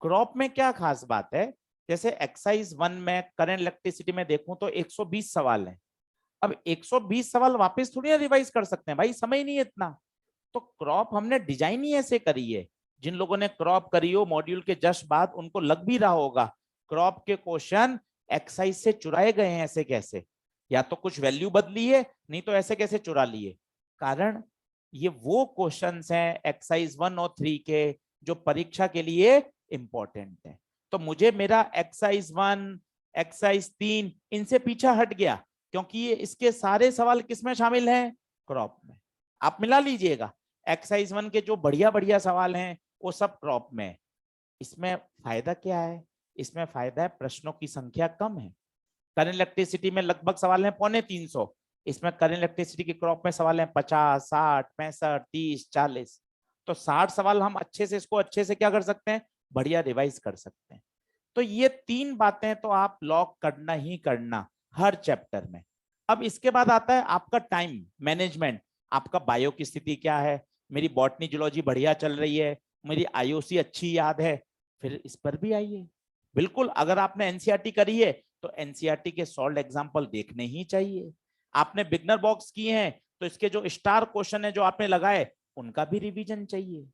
क्रॉप में क्या खास बात है, जैसे एक्सरसाइज 1 में करंट इलेक्ट्रिसिटी में देखूं तो 120 सवाल हैं। अब 120 सवाल वापस थोड़ी ना रिवाइज कर सकते हैं भाई, समय नहीं है इतना। तो क्रॉप हमने डिजाइन ही ऐसे करी है। जिन लोगों ने क्रॉप करी हो मॉड्यूल के जस्ट बाद, उनको लग भी रहा होगा क्रॉप के क्वेश्चन एक्सरसाइज से चुराए गए हैं। ऐसे कैसे, या तो कुछ वैल्यू बदली है, नहीं तो ऐसे कैसे चुरा लिए। कारण ये वो क्वेश्चंस हैं एक्सरसाइज 1 और 3 के जो परीक्षा के लिए इंपॉर्टेंट है। तो मुझे मेरा एक्सरसाइज 1, एक्सरसाइज 3 इनसे पीछा हट गया, क्योंकि ये इसके सारे सवाल किसमें शामिल हैं, क्रॉप में। आप मिला लीजिएगा, एक्सरसाइज 1 के जो बढ़िया बढ़िया सवाल हैं वो सब क्रॉप में। इसमें फायदा क्या है, इसमें फायदा है प्रश्नों की संख्या कम है। करंट इलेक्ट्रिसिटी में लगभग सवाल हैं 350, इसमें करंट इलेक्ट्रिसिटी की क्रॉप में सवाल हैं 50, 60, 65, 30, 40। तो 60 सवाल हम अच्छे से इसको अच्छे से क्या कर सकते हैं, बढ़िया रिवाइज कर सकते हैं। तो ये 3 बातें तो आप लॉक करना ही करना हर चैप्टर में। अब इसके बाद आता है आपका टाइम मैनेजमेंट। आपका बायो की स्थिति क्या है, मेरी बॉटनी जूलॉजी बढ़िया चल रही है, मेरी आईओसी अच्छी याद है, फिर इस पर भी आइए। बिल्कुल, अगर आपने एनसीईआरटी करी है तो एनसीईआरटी के सॉल्व एग्जांपल देखने ही चाहिए। आपने बिगनर बॉक्स किए हैं तो इसके जो स्टार क्वेश्चन है जो आपने लगाए उनका भी रिवीजन चाहिए।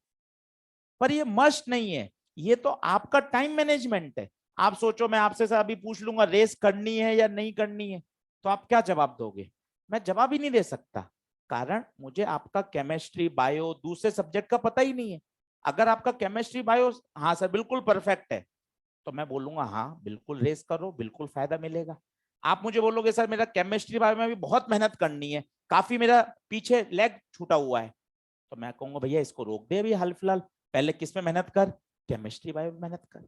पर ये मस्ट नहीं है, ये तो आपका टाइम मैनेजमेंट है। आप सोचो मैं आपसे सर अभी पूछ लूंगा रेस करनी है या नहीं करनी है, तो आप क्या जवाब दोगे? मैं जवाब ही नहीं दे सकता, कारण मुझे आपका केमिस्ट्री बायो दूसरे सब्जेक्ट का पता ही नहीं है। अगर आपका केमिस्ट्री बायो हाँ सर बिल्कुल परफेक्ट है, तो मैं बोलूंगा हाँ बिल्कुल रेस करो, बिल्कुल फायदा मिलेगा। आप मुझे बोलोगे सर मेरा केमिस्ट्री बायो में भी बहुत मेहनत करनी है, काफी मेरा पीछे लेग छूटा हुआ है, तो मैं कहूंगा भैया इसको रोक दे अभी हाल फिलहाल, पहले किस में मेहनत कर, केमिस्ट्री बायो में मेहनत कर।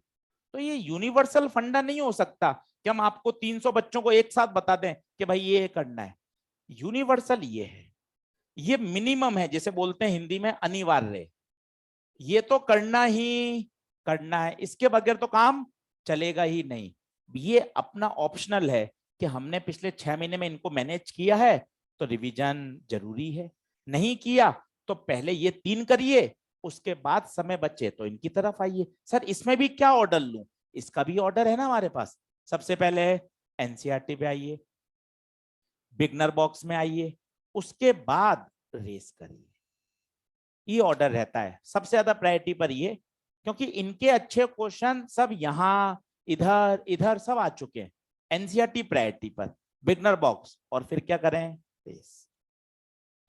तो ये यूनिवर्सल फंडा नहीं हो सकता कि हम आपको 300 बच्चों को एक साथ बता दें कि भाई ये करना है। यूनिवर्सल ये है, ये मिनिमम है, जैसे बोलते हैं हिंदी में अनिवार्य, ये तो करना ही करना है, इसके बगैर तो काम चलेगा ही नहीं। ये अपना ऑप्शनल है कि हमने पिछले 6 महीने में इनको मैनेज किया है तो रिवीजन जरूरी है, नहीं किया तो पहले ये 3 करिए, उसके बाद समय बचे तो इनकी तरफ आइए। सर इसमें भी क्या ऑर्डर लूं? इसका भी ऑर्डर है ना हमारे पास। सबसे पहले एनसीईआरटी पे आइए, बिगनर बॉक्स में आइए, उसके बाद रेस करिए। ये ऑर्डर रहता है सबसे ज्यादा प्रायोरिटी पर ये, क्योंकि इनके अच्छे क्वेश्चन सब यहाँ इधर इधर सब आ चुके हैं। एनसीईआरटी प्रायोरिटी पर, बिगनर बॉक्स, और फिर क्या करें, रेस।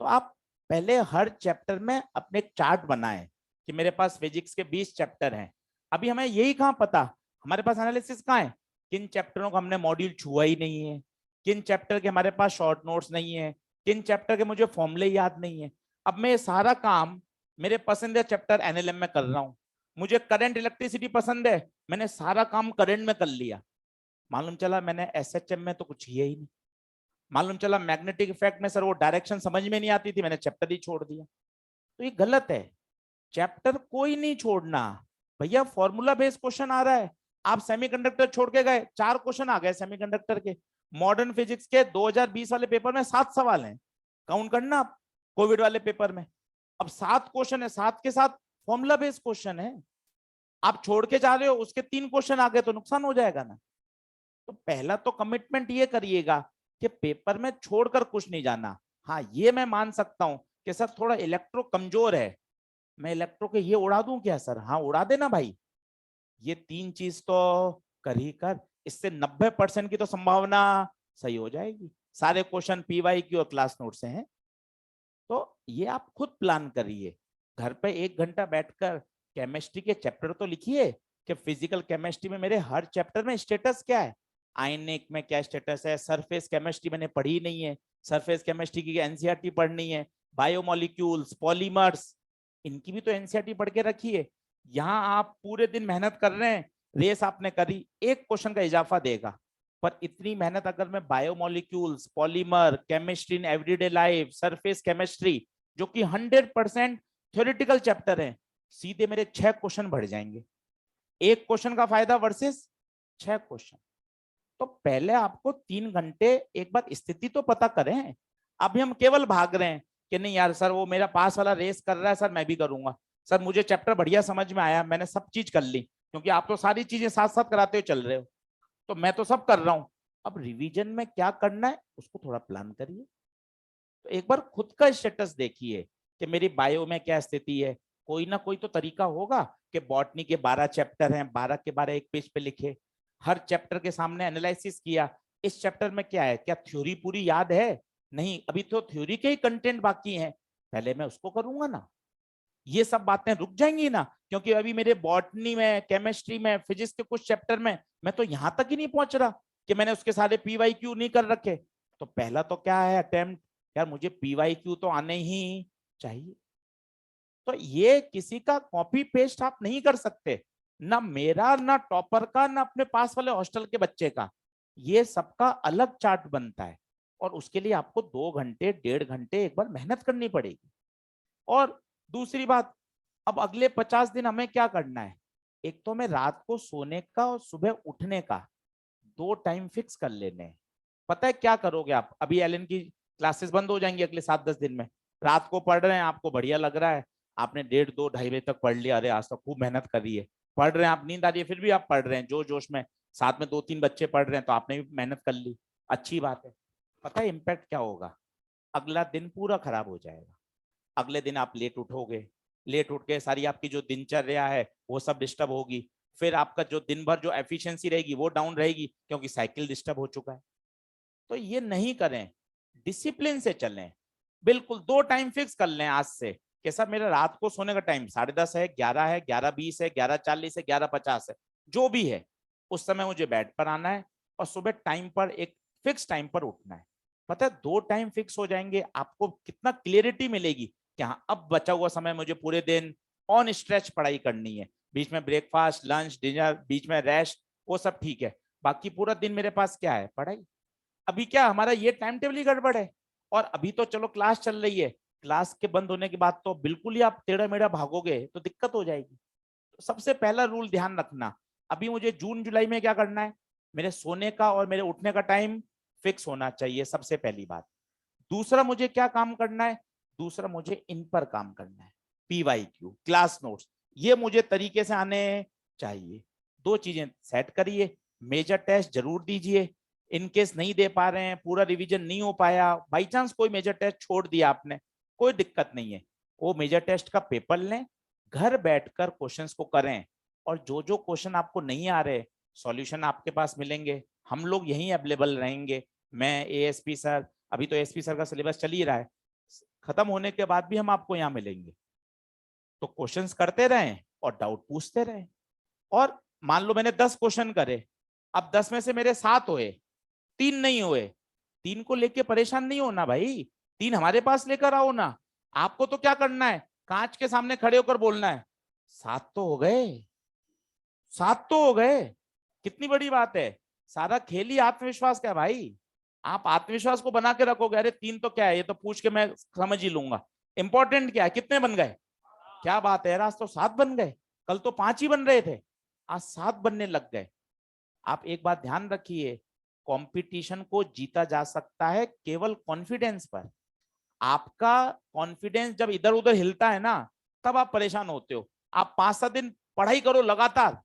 तो आप पहले हर चैप्टर में अपने एक चार्ट बनाएं कि मेरे पास फिजिक्स के 20 चैप्टर हैं, अभी हमें यही कहाँ पता, हमारे पास एनालिसिस कहाँ है, किन चैप्टरों को हमने मॉड्यूल छुआ ही नहीं है, किन चैप्टर के हमारे पास शॉर्ट नोट्स नहीं है, किन चैप्टर के मुझे फॉर्मूले याद नहीं है। अब मैं ये सारा काम मेरे पसंदीदा चैप्टर एनएलएम में कर रहा हूँ, मुझे करंट इलेक्ट्रिसिटी पसंद है, मैंने सारा काम करंट में कर लिया, मालूम चला मैंने एसएचएम में तो कुछ किया ही नहीं, मालूम चला मैग्नेटिक इफेक्ट में सर वो डायरेक्शन समझ में नहीं आती थी, मैंने चैप्टर ही छोड़ दिया। तो ये गलत है, चैप्टर कोई नहीं छोड़ना। भैया फॉर्मूला बेस्ड क्वेश्चन आ रहा है, आप सेमीकंडक्टर छोड़ के गए, 4 क्वेश्चन आ गए सेमीकंडक्टर के, मॉडर्न फिजिक्स के 2020 वाले पेपर में 7 सवाल हैं, काउंट करना आप, कोविड वाले पेपर में अब 7 क्वेश्चन है, 7 के साथ फॉर्मूला बेस्ड क्वेश्चन है, आप छोड़ के जा रहे हो, उसके 3 क्वेश्चन आ गए तो नुकसान हो जाएगा ना। तो पहला तो कमिटमेंट ये करिएगा कि पेपर में छोड़कर कुछ नहीं जाना। हाँ ये मैं मान सकता हूं कि सर थोड़ा इलेक्ट्रो कमजोर है, मैं इलेक्ट्रो के ये उड़ा दूं क्या सर? हाँ उड़ा देना भाई, ये 3 चीज तो कर ही कर, इससे 90% की तो संभावना सही हो जाएगी। सारे क्वेश्चन पीवाई की और क्लास नोट से हैं, तो ये आप खुद प्लान करिए, घर पे 1 घंटा बैठकर केमिस्ट्री के चैप्टर तो लिखिए कि फिजिकल केमिस्ट्री में मेरे हर चैप्टर में स्टेटस क्या है, आयनिक में क्या स्टेटस है, सरफेस केमिस्ट्री मैंने पढ़ी नहीं है, सरफेस केमिस्ट्री की एनसीईआरटी पढ़नी है, बायोमोलिक्यूल्स, पॉलीमर्स, इनकी भी तो एनसीईआरटी पढ़ के रखिए। यहाँ आप पूरे दिन मेहनत कर रहे हैं, रेस आपने करी, एक क्वेश्चन का इजाफा देगा, पर इतनी मेहनत अगर मैं biomolecules, polymer, chemistry in everyday life, surface chemistry, जो कि 100% थ्योरेटिकल चैप्टर है, सीधे मेरे 6 क्वेश्चन बढ़ जाएंगे, एक क्वेश्चन का फायदा वर्सेस 6 क्वेश्चन। तो पहले आपको 3 घंटे एक बार स्थिति तो पता करें। अभी हम केवल भाग रहे हैं कि नहीं यार सर वो मेरा पास वाला रेस कर रहा है, सर मैं भी करूंगा, सर मुझे चैप्टर बढ़िया समझ में आया, मैंने सब चीज कर ली, क्योंकि आप तो सारी चीजें साथ साथ कराते हुए चल रहे हो, तो मैं तो सब कर रहा हूं। अब रिवीजन में क्या करना है उसको थोड़ा प्लान करिए, तो एक बार खुद का स्टेटस देखिए कि मेरी बायो में क्या स्थिति है, कोई ना कोई तो तरीका होगा कि बॉटनी के 12 चैप्टर हैं, 12 के 12 एक पेज पे लिखे, हर चैप्टर के सामने एनालिसिस किया, इस चैप्टर में क्या है, क्या थ्योरी पूरी याद है, नहीं अभी तो थ्योरी के ही कंटेंट बाकी हैं, पहले मैं उसको करूंगा ना, ये सब बातें रुक जाएंगी ना, क्योंकि अभी मेरे बॉटनी में, केमिस्ट्री में, फिजिक्स के कुछ चैप्टर में मैं तो यहां तक ही नहीं पहुंच रहा कि मैंने उसके सारे पीवाईक्यू नहीं कर रखे। तो पहला तो क्या है अटेम्प्ट, यार मुझे पीवाईक्यू तो आने ही चाहिए। तो ये किसी का कॉपी पेस्ट आप नहीं कर सकते, ना मेरा, ना टॉपर का, ना अपने पास वाले हॉस्टल के बच्चे का, ये सबका अलग चार्ट बनता है, और उसके लिए आपको 2 घंटे 1.5 घंटे एक बार मेहनत करनी पड़ेगी। और दूसरी बात, अब अगले 50 दिन हमें क्या करना है, एक तो हमें रात को सोने का और सुबह उठने का 2 टाइम फिक्स कर लेने हैं। पता है क्या करोगे आप, अभी एलन की क्लासेस बंद हो जाएंगी अगले 7-10 दिन में, रात को पढ़ रहे हैं, आपको बढ़िया लग रहा है, आपने 1:30, 2, 2:30 बजे तक पढ़ लिया, अरे आज तो खूब मेहनत करी है, पढ़ रहे हैं आप, नींद आ रही है फिर भी आप पढ़ रहे हैं जो जोश में, साथ में 2-3 बच्चे पढ़ रहे हैं तो आपने भी मेहनत कर ली, अच्छी बात है। पता है इम्पैक्ट क्या होगा, अगला दिन पूरा खराब हो जाएगा, अगले दिन आप लेट उठोगे, लेट उठ के सारी आपकी जो दिनचर्या है वो सब डिस्टर्ब होगी, फिर आपका जो दिन भर जो एफिशिएंसी रहेगी वो डाउन रहेगी, क्योंकि साइकिल डिस्टर्ब हो चुका है। तो ये नहीं करें, डिसिप्लिन से चलें। बिल्कुल 2 टाइम फिक्स कर लें आज से कि सर मेरा रात को सोने का टाइम 10:30 है, 11 है, 11:20 है, 11:40 है, 11:50 है, जो भी है उस समय मुझे बेड पर आना है और सुबह टाइम पर एक फिक्स टाइम पर उठना है। पता है 2 टाइम फिक्स हो जाएंगे, आपको कितना क्लियरिटी मिलेगी कि हाँ अब बचा हुआ समय मुझे पूरे दिन ऑन स्ट्रेच पढ़ाई करनी है। बीच में ब्रेकफास्ट, लंच, डिनर, बीच में रेस्ट, वो सब ठीक है, बाकी पूरा दिन मेरे पास क्या है, पढ़ाई। अभी क्या हमारा ये टाइम टेबल ही गड़बड़ है। और अभी तो चलो क्लास चल रही है, क्लास के बंद होने के बाद तो बिल्कुल ही आप टेढ़ा मेढ़ा भागोगे तो दिक्कत हो जाएगी। तो सबसे पहला रूल ध्यान रखना, अभी मुझे जून जुलाई में क्या करना है, मेरे सोने का और मेरे उठने का टाइम फिक्स होना चाहिए, सबसे पहली बात। दूसरा मुझे क्या काम करना है, दूसरा मुझे इन पर काम करना है, PYQ क्लास नोट्स, ये मुझे तरीके से आने चाहिए। 2 चीजें सेट करिए, मेजर टेस्ट जरूर दीजिए। इन केस नहीं दे पा रहे हैं, पूरा रिवीजन नहीं हो पाया, बाई चांस कोई मेजर टेस्ट छोड़ दिया आपने, कोई दिक्कत नहीं है, वो मेजर टेस्ट का पेपर लें, घर बैठकर क्वेश्चंस को करें। और जो जो क्वेश्चन आपको नहीं आ रहे, सॉल्यूशन आपके पास मिलेंगे, हम लोग यहीं अवेलेबल रहेंगे। मैं, ASP सर, अभी तो ASP सर का सिलेबस चल ही रहा है, खत्म होने के बाद भी हम आपको यहाँ मिलेंगे। तो क्वेश्चंस करते रहें और डाउट पूछते रहें। और मान लो मैंने 10 क्वेश्चन करे, अब 10 में से मेरे 7 हुए, 3 नहीं हुए, 3 को लेके परेशान नहीं होना भाई, 3 हमारे पास लेकर आओ ना। आपको तो क्या करना है, कांच के सामने खड़े होकर बोलना है 7 तो हो गए, 7 तो हो गए, कितनी बड़ी बात है। सारा खेल ही आत्मविश्वास का है भाई। आप आत्मविश्वास को बना के रखोगे, अरे 3 तो क्या है, ये तो पूछ के मैं समझ ही लूंगा। इंपॉर्टेंट क्या है, कितने बन गए, क्या बात है, आज तो 7 बन गए, कल तो 5 ही बन रहे थे, आज 7 बनने लग गए। आप एक बात ध्यान रखिए, कंपटीशन को जीता जा सकता है केवल कॉन्फिडेंस पर। आपका कॉन्फिडेंस जब इधर उधर हिलता है ना, तब आप परेशान होते हो। आप 5-7 दिन पढ़ाई करो लगातार,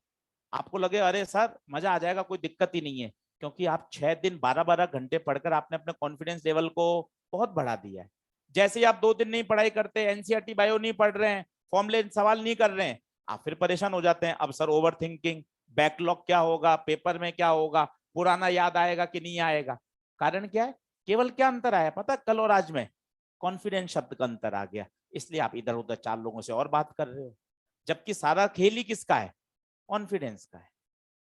आपको लगे अरे सर मजा आ जाएगा, कोई दिक्कत ही नहीं है, क्योंकि आप 6 दिन 12-12 घंटे पढ़कर आपने अपने कॉन्फिडेंस लेवल को बहुत बढ़ा दिया है। जैसे ही आप 2 दिन नहीं पढ़ाई करते, NCERT बायो नहीं पढ़ रहे हैं, फॉर्मूले सवाल नहीं कर रहे हैं, आप फिर परेशान हो जाते हैं। अब सर ओवर थिंकिंग, बैकलॉग क्या होगा, पेपर में क्या होगा, पुराना याद आएगा कि नहीं आएगा। कारण क्या है, केवल क्या अंतर आया पता, कल और आज में कॉन्फिडेंस शब्द का अंतर आ गया, इसलिए आप इधर उधर 4 लोगों से और बात कर रहे हो, जबकि सारा खेल ही किसका है, कॉन्फिडेंस का है।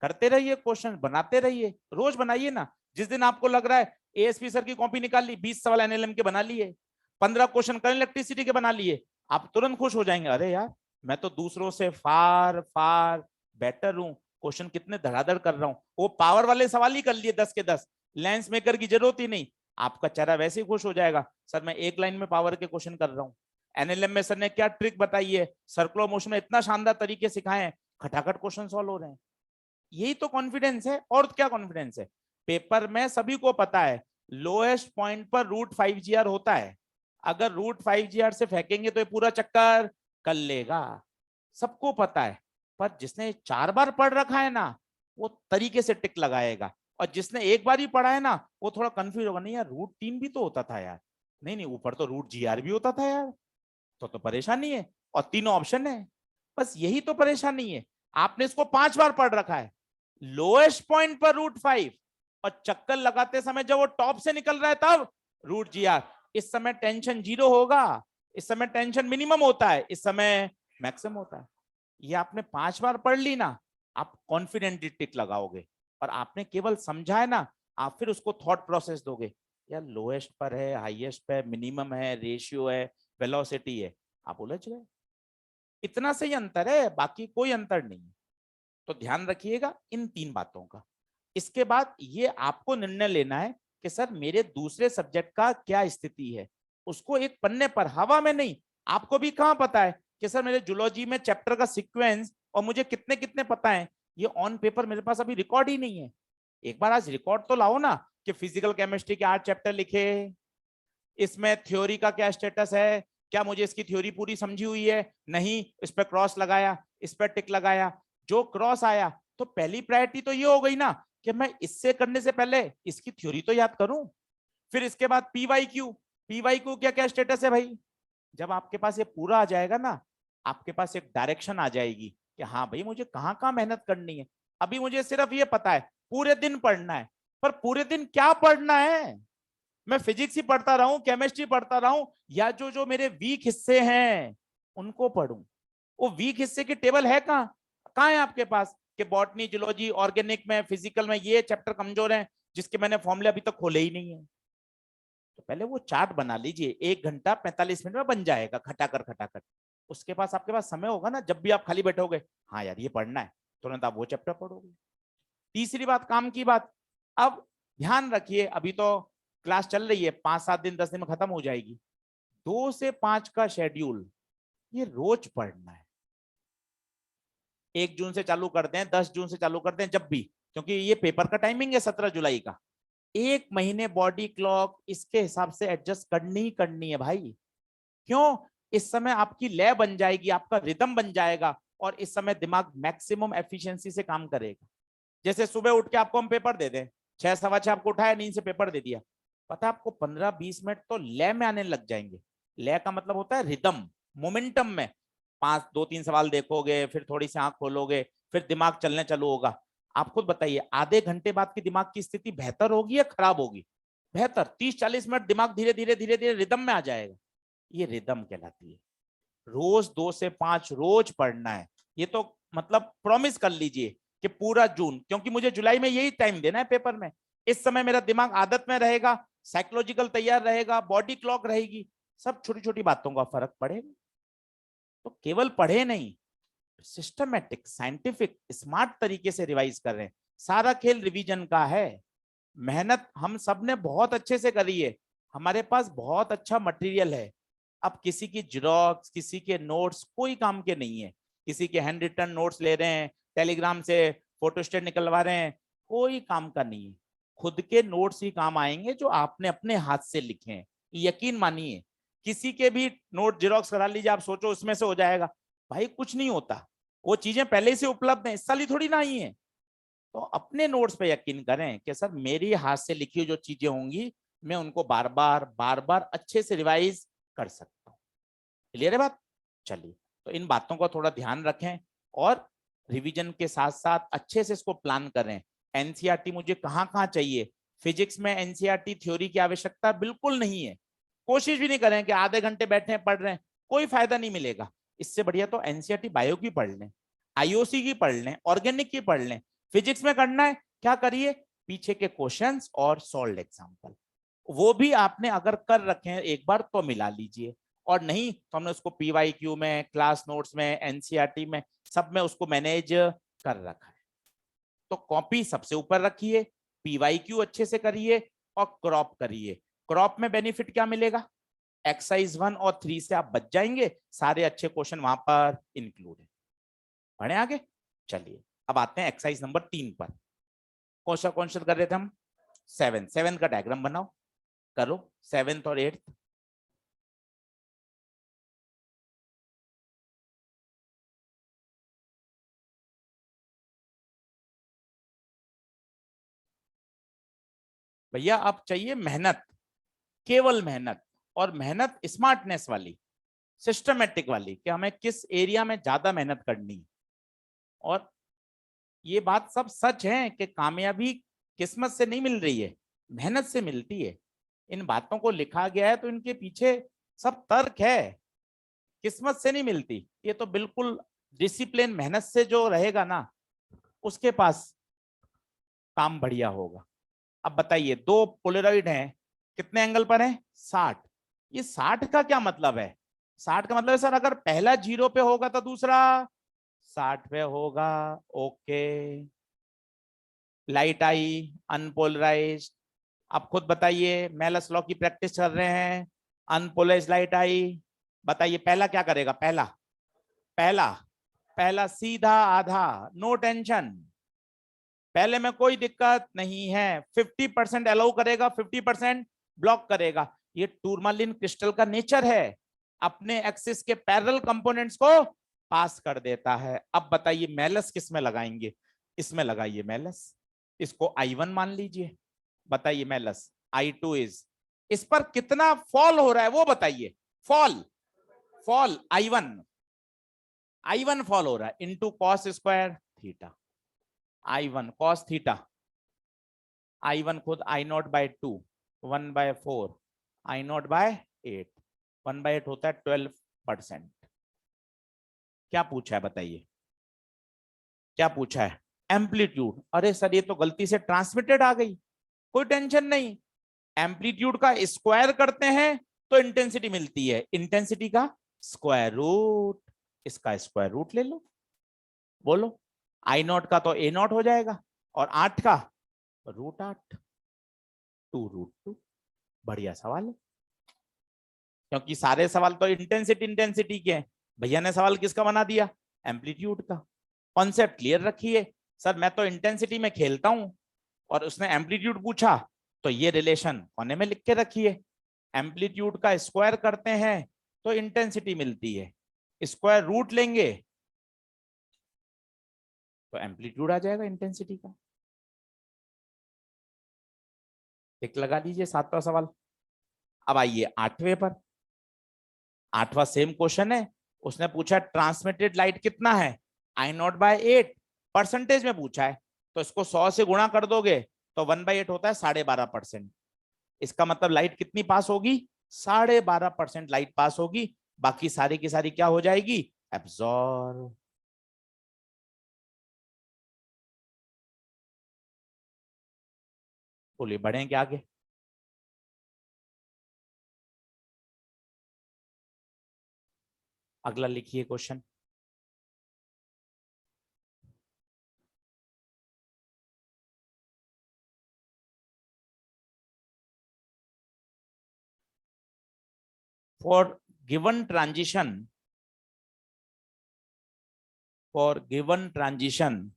करते रहिए, क्वेश्चन बनाते रहिए, रोज बनाइए ना। जिस दिन आपको लग रहा है ASP सर की कॉपी निकाल ली, 20 सवाल NLM के बना लिए, 15 क्वेश्चन करंट इलेक्ट्रिसिटी के बना लिए, आप तुरंत खुश हो जाएंगे, अरे यार मैं तो दूसरों से फार फार बेटर हूं, क्वेश्चन कितने धड़ाधड़ कर रहा हूं, वो पावर वाले सवाल ही कर लिए 10 के 10, लेंस मेकर की जरूरत ही नहीं। आपका चेहरा वैसे ही खुश हो जाएगा, सर मैं एक लाइन में पावर के क्वेश्चन कर रहा हूँ। NLM में सर ने क्या ट्रिक बताई है, सर्कुलर मोशन में इतना शानदार तरीके सिखाए हैं, खटाखट क्वेश्चन सॉल्व हो रहे हैं। यही तो कॉन्फिडेंस है, और क्या कॉन्फिडेंस है। पेपर में सभी को पता है लोएस्ट पॉइंट पर √5GR होता है, अगर √5GR से फेंकेंगे तो ये पूरा चक्कर कर लेगा, सबको पता है। पर जिसने 4 बार पढ़ रखा है ना, वो तरीके से टिक लगाएगा, और जिसने एक बार ही पढ़ा है ना, वो थोड़ा कंफ्यूज होगा, नहीं यार √3 भी तो होता था यार, नहीं नहीं ऊपर तो √GR भी होता था यार, तो परेशानी है, और तीनों ऑप्शन है, बस यही तो परेशानी है। आपने इसको 5 बार पढ़ रखा है, लोएस्ट पॉइंट पर √5, और चक्कर लगाते समय जब वो टॉप से निकल रहा है तब √GR। इस समय टेंशन 0 होगा, इस समय टेंशन मिनिमम होता है, इस समय मैक्सिमम होता है। ये आपने 5 बार पढ़ ली ना, आप कॉन्फिडेंटली टिक लगाओगे, और आपने केवल समझा है ना, आप फिर उसको थॉट प्रोसेस दोगे, यार लोएस्ट पर है, हाईएस्ट पे, मिनिमम है, रेशियो है, वेलोसिटी है, आप उलझ गए। इतना से ही अंतर है, बाकी कोई अंतर नहीं। तो ध्यान रखिएगा इन 3 बातों का। इसके बाद ये आपको निर्णय लेना है कि सर मेरे दूसरे सब्जेक्ट का क्या स्थिति है, उसको एक पन्ने पर, हवा में नहीं। आपको भी कहां पता है कि सर मेरे जूलॉजी में चैप्टर का सीक्वेंस और मुझे कितने कितने पता है, ये ऑन पेपर मेरे पास अभी रिकॉर्ड ही नहीं है। एक बार आज रिकॉर्ड तो लाओ ना, कि फिजिकल केमिस्ट्री के 8 चैप्टर लिखे, इसमें थ्योरी का क्या स्टेटस है, क्या मुझे इसकी थ्योरी पूरी समझी हुई है, नहीं, इस पर क्रॉस लगाया, इस पर टिक लगाया, जो क्रॉस आया तो पहली प्रायोरिटी तो ये हो गई ना कि मैं इससे करने से पहले इसकी थ्योरी तो याद करूं। फिर इसके बाद PYQ क्या क्या स्टेटस है भाई। जब आपके पास ये पूरा आ जाएगा ना, आपके पास एक डायरेक्शन आ जाएगी कि हाँ भाई मुझे कहाँ कहाँ मेहनत करनी है। अभी मुझे सिर्फ ये पता है पूरे दिन पढ़ना है, पर पूरे दिन क्या पढ़ना है? मैं फिजिक्स ही पढ़ता रहूं, केमिस्ट्री पढ़ता रहूं, या जो जो मेरे वीक हिस्से हैं उनको पढ़ूं? वो वीक हिस्से की टेबल है कहाँ? कहाँ है आपके पास कि बॉटनी, जूलॉजी, ऑर्गेनिक में, फिजिकल में ये चैप्टर कमजोर हैं जिसके मैंने फॉर्मूले अभी तक खोले ही नहीं है? तो पहले वो चार्ट बना लीजिए, 1 घंटा 45 मिनट में बन जाएगा खटाकर खटाकर। उसके पास आपके पास समय होगा ना, जब भी आप खाली बैठोगे, हाँ यार ये पढ़ना है, तुरंत आप वो चैप्टर पढ़ोगे। तीसरी बात, काम की बात। अब ध्यान रखिए, अभी तो क्लास चल रही है, 5-7 दिन 10 दिन में खत्म हो जाएगी। 2 से 5 का शेड्यूल, ये रोज पढ़ना है। 1 जून से चालू करते हैं, 10 जून से चालू करते हैं, जब भी, क्योंकि ये पेपर का टाइमिंग है 17 जुलाई का। 1 महीने बॉडी क्लॉक इसके हिसाब से एडजस्ट करनी ही करनी है भाई। क्यों? इस समय आपकी लय बन जाएगी, आपका रिदम बन जाएगा, और इस समय दिमाग मैक्सिमम एफिशिएंसी से काम करेगा। जैसे सुबह उठ के आपको हम पेपर दे दें, 6 सवा 6 आपको उठाया, नींद से पेपर दे दिया, पता है आपको 15-20 मिनट तो लय में आने लग जाएंगे। लय का मतलब होता है रिदम, मोमेंटम में। 5 2 3 सवाल देखोगे, फिर थोड़ी सी आंख खोलोगे, फिर दिमाग चलने चालू होगा। आप खुद बताइए, आधे घंटे बाद की दिमाग की स्थिति बेहतर होगी या खराब होगी? बेहतर। 30-40 मिनट दिमाग धीरे धीरे धीरे धीरे रिदम में आ जाएगा। ये रिदम कहलाती है। रोज 2 से 5 रोज पढ़ना है। ये तो मतलब प्रॉमिस कर लीजिए कि पूरा जून, क्योंकि मुझे जुलाई में यही टाइम देना है पेपर में। इस समय मेरा दिमाग आदत में रहेगा, साइकोलॉजिकल तैयार रहेगा, बॉडी क्लॉक रहेगी, सब छोटी छोटी बातों का फर्क पड़ेगा। तो केवल पढ़े नहीं, सिस्टमेटिक, साइंटिफिक, स्मार्ट तरीके से रिवाइज कर रहे हैं। सारा खेल रिवीजन का है। मेहनत हम सब ने बहुत अच्छे से करी है, हमारे पास बहुत अच्छा मटेरियल है। अब किसी की जेरॉक्स, किसी के नोट्स कोई काम के नहीं है। किसी के हैंड रिटन नोट्स ले रहे हैं, टेलीग्राम से फोटोस्टेट निकलवा रहे हैं, कोई काम का नहीं है। खुद के नोट्स ही काम आएंगे जो आपने अपने हाथ से लिखे हैं। यकीन मानिए, किसी के भी नोट जेरॉक्स करा लीजिए, आप सोचो उसमें से हो जाएगा, भाई कुछ नहीं होता। वो चीजें पहले से उपलब्ध हैं, इस साल ही थोड़ी ना आई है। तो अपने नोट्स पे यकीन करें कि सर मेरी हाथ से लिखी हुई जो चीजें होंगी, मैं उनको बार बार अच्छे से रिवाइज कर सकता हूँ। क्लियर है बात? चलिए, तो इन बातों का थोड़ा ध्यान रखें, और रिवीजन के साथ साथ अच्छे से इसको प्लान करें। एनसीईआरटी मुझे कहाँ कहाँ चाहिए? फिजिक्स में एनसीईआरटी थ्योरी की आवश्यकता बिल्कुल नहीं है। कोशिश भी नहीं करें कि आधे घंटे बैठे पढ़ रहे हैं, कोई फायदा नहीं मिलेगा। इससे बढ़िया तो एनसीईआरटी बायो की पढ़ लें, आईओसी की पढ़ लें, ऑर्गेनिक की पढ़ लें। फिजिक्स में करना है क्या करिए, पीछे के क्वेश्चंस और सॉल्व एग्जांपल, वो भी आपने अगर कर रखे हैं एक बार तो मिला लीजिए, और नहीं तो हमने उसको पीवाईक्यू में, क्लास नोट्स में, एनसीईआरटी में, सब में उसको मैनेज कर रखा है। तो कॉपी सबसे ऊपर रखिए, पीवाईक्यू अच्छे से करिए, और क्रॉप करिए। क्रॉप में बेनिफिट क्या मिलेगा? एक्सरसाइज 1 और 3 से आप बच जाएंगे, सारे अच्छे क्वेश्चन वहां पर इंक्लूड है। बढ़े आगे? चलिए, अब आते हैं एक्सरसाइज नंबर 3 पर। कौन सा कर रहे थे हम? 7 का डायग्राम बनाओ, करो 7th और 8th। भैया आप चाहिए मेहनत, केवल मेहनत, और मेहनत स्मार्टनेस वाली, सिस्टमेटिक वाली, कि हमें किस एरिया में ज्यादा मेहनत करनी है। और ये बात सब सच है कि कामयाबी किस्मत से नहीं मिल रही है, मेहनत से मिलती है। इन बातों को लिखा गया है तो इनके पीछे सब तर्क है, किस्मत से नहीं मिलती। ये तो बिल्कुल डिसिप्लिन, मेहनत से जो रहेगा ना, उसके पास काम बढ़िया होगा। अब बताइए, दो पोलराइड हैं, कितने एंगल पर है? 60। ये 60 का क्या मतलब है? 60 का मतलब है सर, अगर पहला 0 पे होगा तो दूसरा 60 पे होगा। ओके, लाइट आई, अनपोलराइज। आप खुद बताइए, मेलस लॉ की प्रैक्टिस कर रहे हैं, अनपोलराइज लाइट आई, बताइए पहला क्या करेगा? पहला पहला पहला सीधा आधा, नो टेंशन, पहले में कोई दिक्कत नहीं है। 50% अलाउ करेगा, 50% ब्लॉक करेगा। ये टूरमालिन क्रिस्टल का नेचर है, अपने एक्सिस के पैरेलल कंपोनेंट्स को पास कर देता है। अब बताइए मेलस किस में लगाएंगे? इसमें लगाइए मेलस, इसको I1 मान लीजिए। बताइए मेलस I2 इज, इस पर कितना फॉल हो रहा है वो बताइए। Fall, fall I1, I1 fall हो रहा है into cos square theta, I1 cos theta, I1 खुद I0 बाय 2, 1/4, I0 बाय 8, 1/8 होता है 12%। क्या पूछा है बताइए, क्या पूछा है? एम्पलीट्यूड। अरे सर ये तो गलती से ट्रांसमिटेड आ गई, कोई टेंशन नहीं, एम्पलीट्यूड का स्क्वायर करते हैं तो इंटेंसिटी मिलती है, इंटेंसिटी का स्क्वायर रूट, इसका स्क्वायर रूट ले लो, बोलो I0 का तो A0 हो जाएगा और 8 का √8, 2√2। बढ़िया सवाल है, क्योंकि सारे सवाल तो इंटेंसिटी इंटेंसिटी के हैं, भैया ने सवाल किसका बना दिया? एम्पलीट्यूड का। कॉन्सेप्ट क्लियर रखिए, सर मैं तो इंटेंसिटी में खेलता हूं और उसने एम्पलीट्यूड पूछा, तो ये रिलेशन कोने में लिख के रखिए, एम्पलीट्यूड का स्क्वायर करते हैं तो इंटेंसिटी मिलती है, स्क्वायर रूट लेंगे तो एम्पलीट्यूड आ जाएगा इंटेंसिटी का। टिक लगा दीजिए, 7वां सवाल। अब आइए 8वें पर, 8वां सेम क्वेश्चन है, उसने पूछा ट्रांसमिटेड लाइट कितना है, I0 बाय 8, परसेंटेज में पूछा है, तो इसको 100 से गुणा कर दोगे तो 1/8 होता है 12.5%। इसका मतलब लाइट कितनी पास होगी? 12.5% लाइट पास होगी, बाकी सारी की सारी क्या हो जाएगी? एब्जॉर्ब। बोलिए बढ़ेंगे आगे। अगला लिखिए question. For given transition, for given transition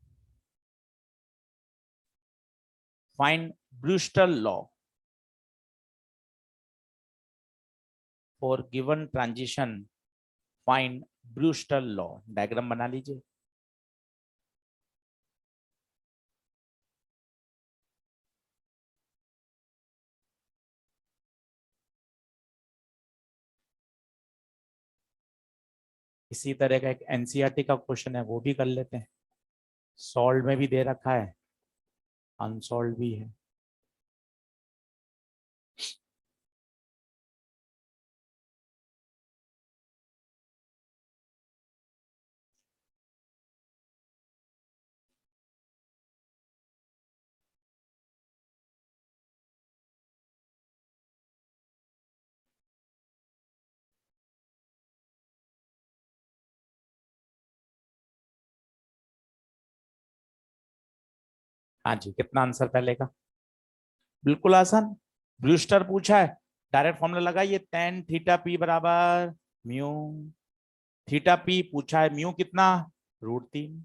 find Brewster law, for given transition find Brewster law। Diagram बना लीजिए। इसी तरह का एक एनसीईआरटी का क्वेश्चन है, वो भी कर लेते हैं, सॉल्व में भी दे रखा है, अनसॉल्व भी है। हाँ जी, कितना आंसर पहले का? बिल्कुल आसान, ब्रूस्टर पूछा है, डायरेक्ट फॉर्मूला लगाइए, tan थीटा पी बराबर म्यू, थीटा पी पूछा है, म्यू कितना? √3।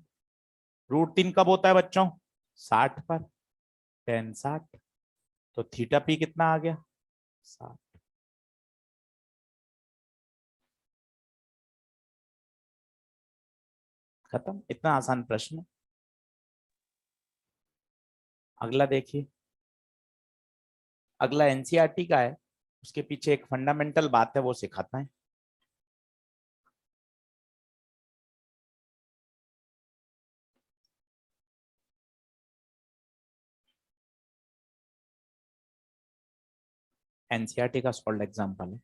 √3 कब होता है बच्चों? 60 पर, tan 60, तो थीटा पी कितना आ गया? 60। खत्म, इतना आसान प्रश्न। अगला देखिए, अगला एनसीईआरटी का है, उसके पीछे एक फंडामेंटल बात है, वो सिखाता है। एनसीईआरटी का सॉल्व एग्जांपल है।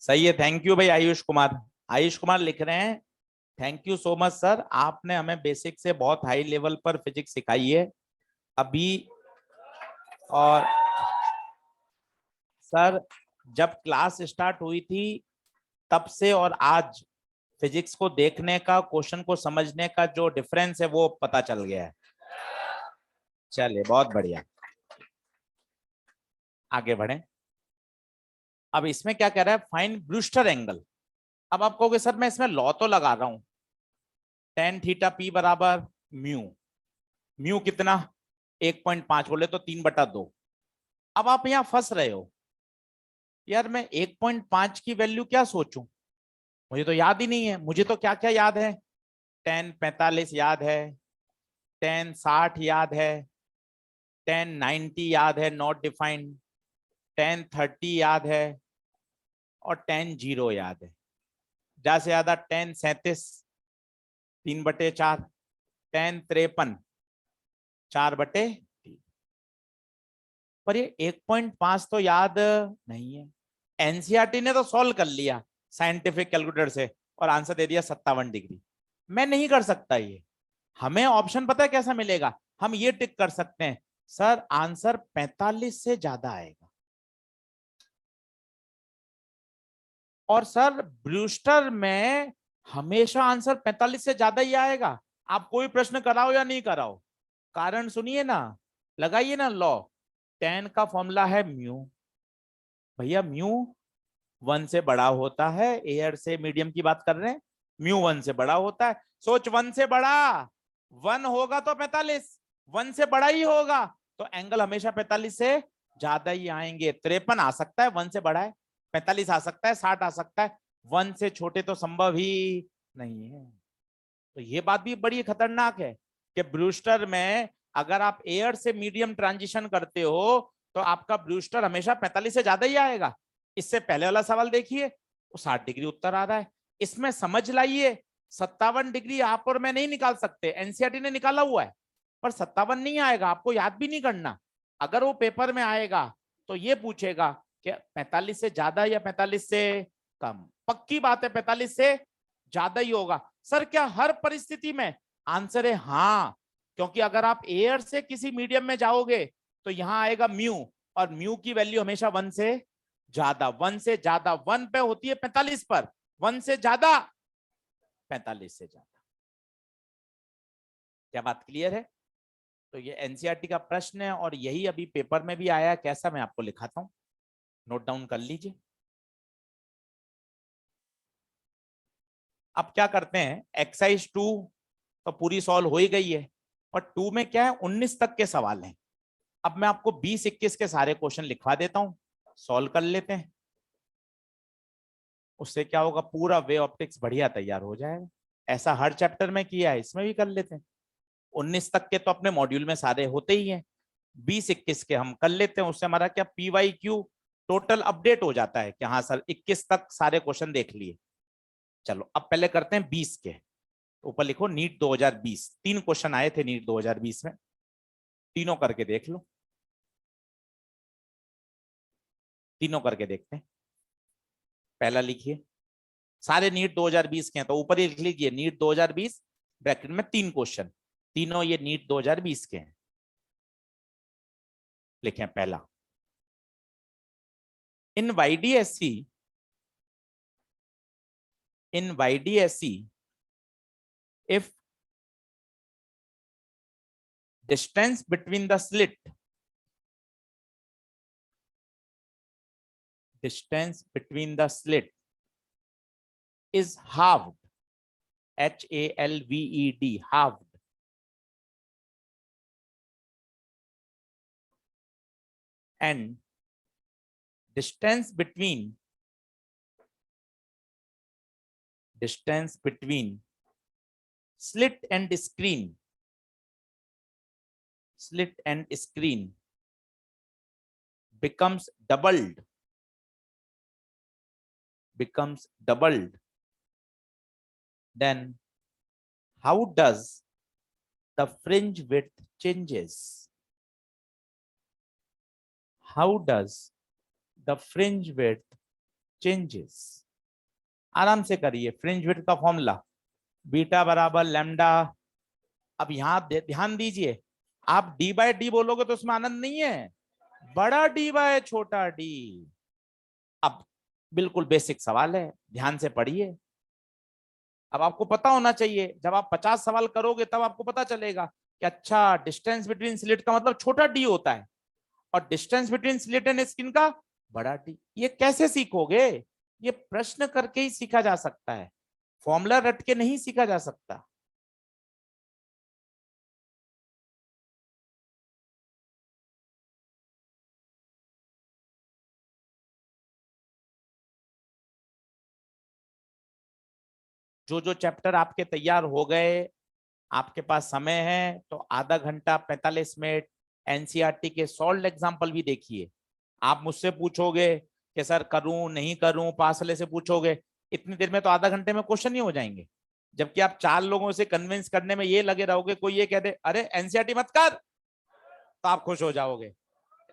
सही है, थैंक यू भाई आयुष कुमार। आयुष कुमार लिख रहे हैं, thank you so much sir, आपने हमें बेसिक से बहुत हाई लेवल पर फिजिक्स सिखाई है अभी। और सर जब क्लास स्टार्ट हुई थी तब से और आज फिजिक्स को देखने का, क्वेश्चन को समझने का जो डिफरेंस है वो पता चल गया है। चलिए बहुत बढ़िया, आगे बढ़े। अब इसमें क्या कह रहा है, फाइंड ब्रूस्टर एंगल। अब आप कहोगे सर मैं इसमें लॉ तो लगा रहा हूं, tan थीटा पी बराबर म्यू, म्यू कितना? 1.5 बोले तो 3/2। अब आप यहां फंस रहे हो यार मैं 1.5 की वैल्यू क्या सोचूं, मुझे तो याद ही नहीं है। मुझे तो क्या क्या याद है, 1045 याद है, 1060 याद है, 1090 याद है नॉट डिफाइंड, 1030 याद है, और 10 याद है। ज्यादा से ज्यादा 1037 3/4, 1053 4/3। पर ये 1.5 तो याद नहीं है। एनसीईआरटी ने तो सॉल्व कर लिया साइंटिफिक कैलकुलेटर से और आंसर दे दिया 57 डिग्री। मैं नहीं कर सकता ये। हमें ऑप्शन पता है कैसा मिलेगा, हम ये टिक कर सकते हैं सर आंसर 45 से ज्यादा आएगा। और सर ब्रूस्टर में हमेशा आंसर 45 से ज्यादा ही आएगा, आप कोई प्रश्न कराओ या नहीं कराओ। कारण सुनिए ना, लगाइए ना लॉ। 10 का फॉर्मूला है म्यू, भैया म्यू 1 से बड़ा होता है, एयर से मीडियम की बात कर रहे हैं, म्यू 1 से बड़ा होता है। सोच 1 से बड़ा, 1 होगा तो 45, 1 से बड़ा ही होगा तो एंगल हमेशा 45 से ज्यादा ही आएंगे। 53 आ सकता है 1 से बड़ा है, 45 आ सकता है, 60 आ सकता है, 1 से छोटे तो संभव ही नहीं है। तो ये बात भी बड़ी खतरनाक है कि ब्रूस्टर में अगर आप एयर से मीडियम ट्रांजिशन करते हो तो आपका ब्रूस्टर हमेशा 45 से ज्यादा ही आएगा। इससे पहले वाला सवाल देखिए, वो 60 डिग्री उत्तर आ रहा है। इसमें समझ लाइए 57 डिग्री आप और मैं नहीं निकाल सकते, एनसीईआरटी ने निकाला हुआ है, पर 57 नहीं आएगा, आपको याद भी नहीं करना। अगर वो पेपर में आएगा तो ये पूछेगा कि 45 से ज्यादा या 45 से कम। पक्की बात है 45 से ज्यादा ही होगा। सर क्या हर परिस्थिति में? आंसर है हाँ, क्योंकि अगर आप एयर से किसी मीडियम में जाओगे तो यहां आएगा म्यू, और म्यू की वैल्यू हमेशा 1 से ज्यादा, 1 से ज्यादा, 1 पे होती है 45 पर, 1 से ज्यादा 45 से ज्यादा। क्या बात क्लियर है? तो ये एनसीईआरटी का प्रश्न है और यही अभी पेपर में भी आया, कैसा मैं आपको लिखाता हूं, नोट डाउन कर लीजिए। अब क्या करते हैं, एक्सरसाइज 2 तो पूरी सॉल्व हो ही गई है, और 2 में क्या है 19 तक के सवाल हैं। अब मैं आपको 20-21 के सारे क्वेश्चन लिखवा देता हूं, सॉल्व कर लेते हैं। उससे क्या होगा, पूरा वे ऑप्टिक्स बढ़िया तैयार हो जाएगा। ऐसा हर चैप्टर में किया है, इसमें भी कर लेते हैं। 19 तक के तो अपने मॉड्यूल में सारे होते ही हैं, 20-21 के हम कर लेते हैं। उससे हमारा क्या PYQ टोटल अपडेट हो जाता है कि हाँ सर 21 तक सारे क्वेश्चन देख लिए। चलो अब पहले करते हैं 20 के। ऊपर लिखो नीट 2020, 3 क्वेश्चन आए थे नीट 2020 में, तीनों करके देख लो, तीनों करके देखते हैं। पहला लिखिए, सारे नीट 2020 के हैं तो ऊपर ही लिख लीजिए नीट 2020 ब्रैकेट में 3 क्वेश्चन, तीनों ये नीट 2020 के हैं। लिखें पहला, इन YDSC, in YDSC if distance between the slit, distance between the slit is halved, HALVED, halved, and distance between slit and screen, slit and screen becomes doubled, then how does the fringe width changes? How does the fringe width changes? आराम से करिए, फ्रिंज विड्थ का फॉर्मूला बीटा बराबर लैम्डा। अब यहां ध्यान दीजिए, आप डी बाय डी बोलोगे तो उसमें आनंद नहीं है, बड़ा डी बाय छोटा डी। अब बिल्कुल बेसिक सवाल है, ध्यान से पढ़िए। अब आपको पता होना चाहिए, जब आप 50 सवाल करोगे तब आपको पता चलेगा कि अच्छा डिस्टेंस बिटवीन स्लिट का मतलब छोटा डी होता है, और distance between slit and skin का बड़ा डी। ये कैसे सीखोगे? ये प्रश्न करके ही सीखा जा सकता है, फॉर्मूला रट के नहीं सीखा जा सकता। जो जो चैप्टर आपके तैयार हो गए, आपके पास समय है तो आधा घंटा 45 मिनट एनसीईआरटी के सॉल्व एग्जाम्पल भी देखिए। आप मुझसे पूछोगे कि सर करूं नहीं करूं, पास वाले से पूछोगे, इतनी देर में तो आधा घंटे में क्वेश्चन ही हो जाएंगे। जबकि आप 4 लोगों से कन्विंस करने में ये लगे रहोगे, कोई ये कह दे अरे एनसीईआरटी मत कर, तो आप खुश हो जाओगे।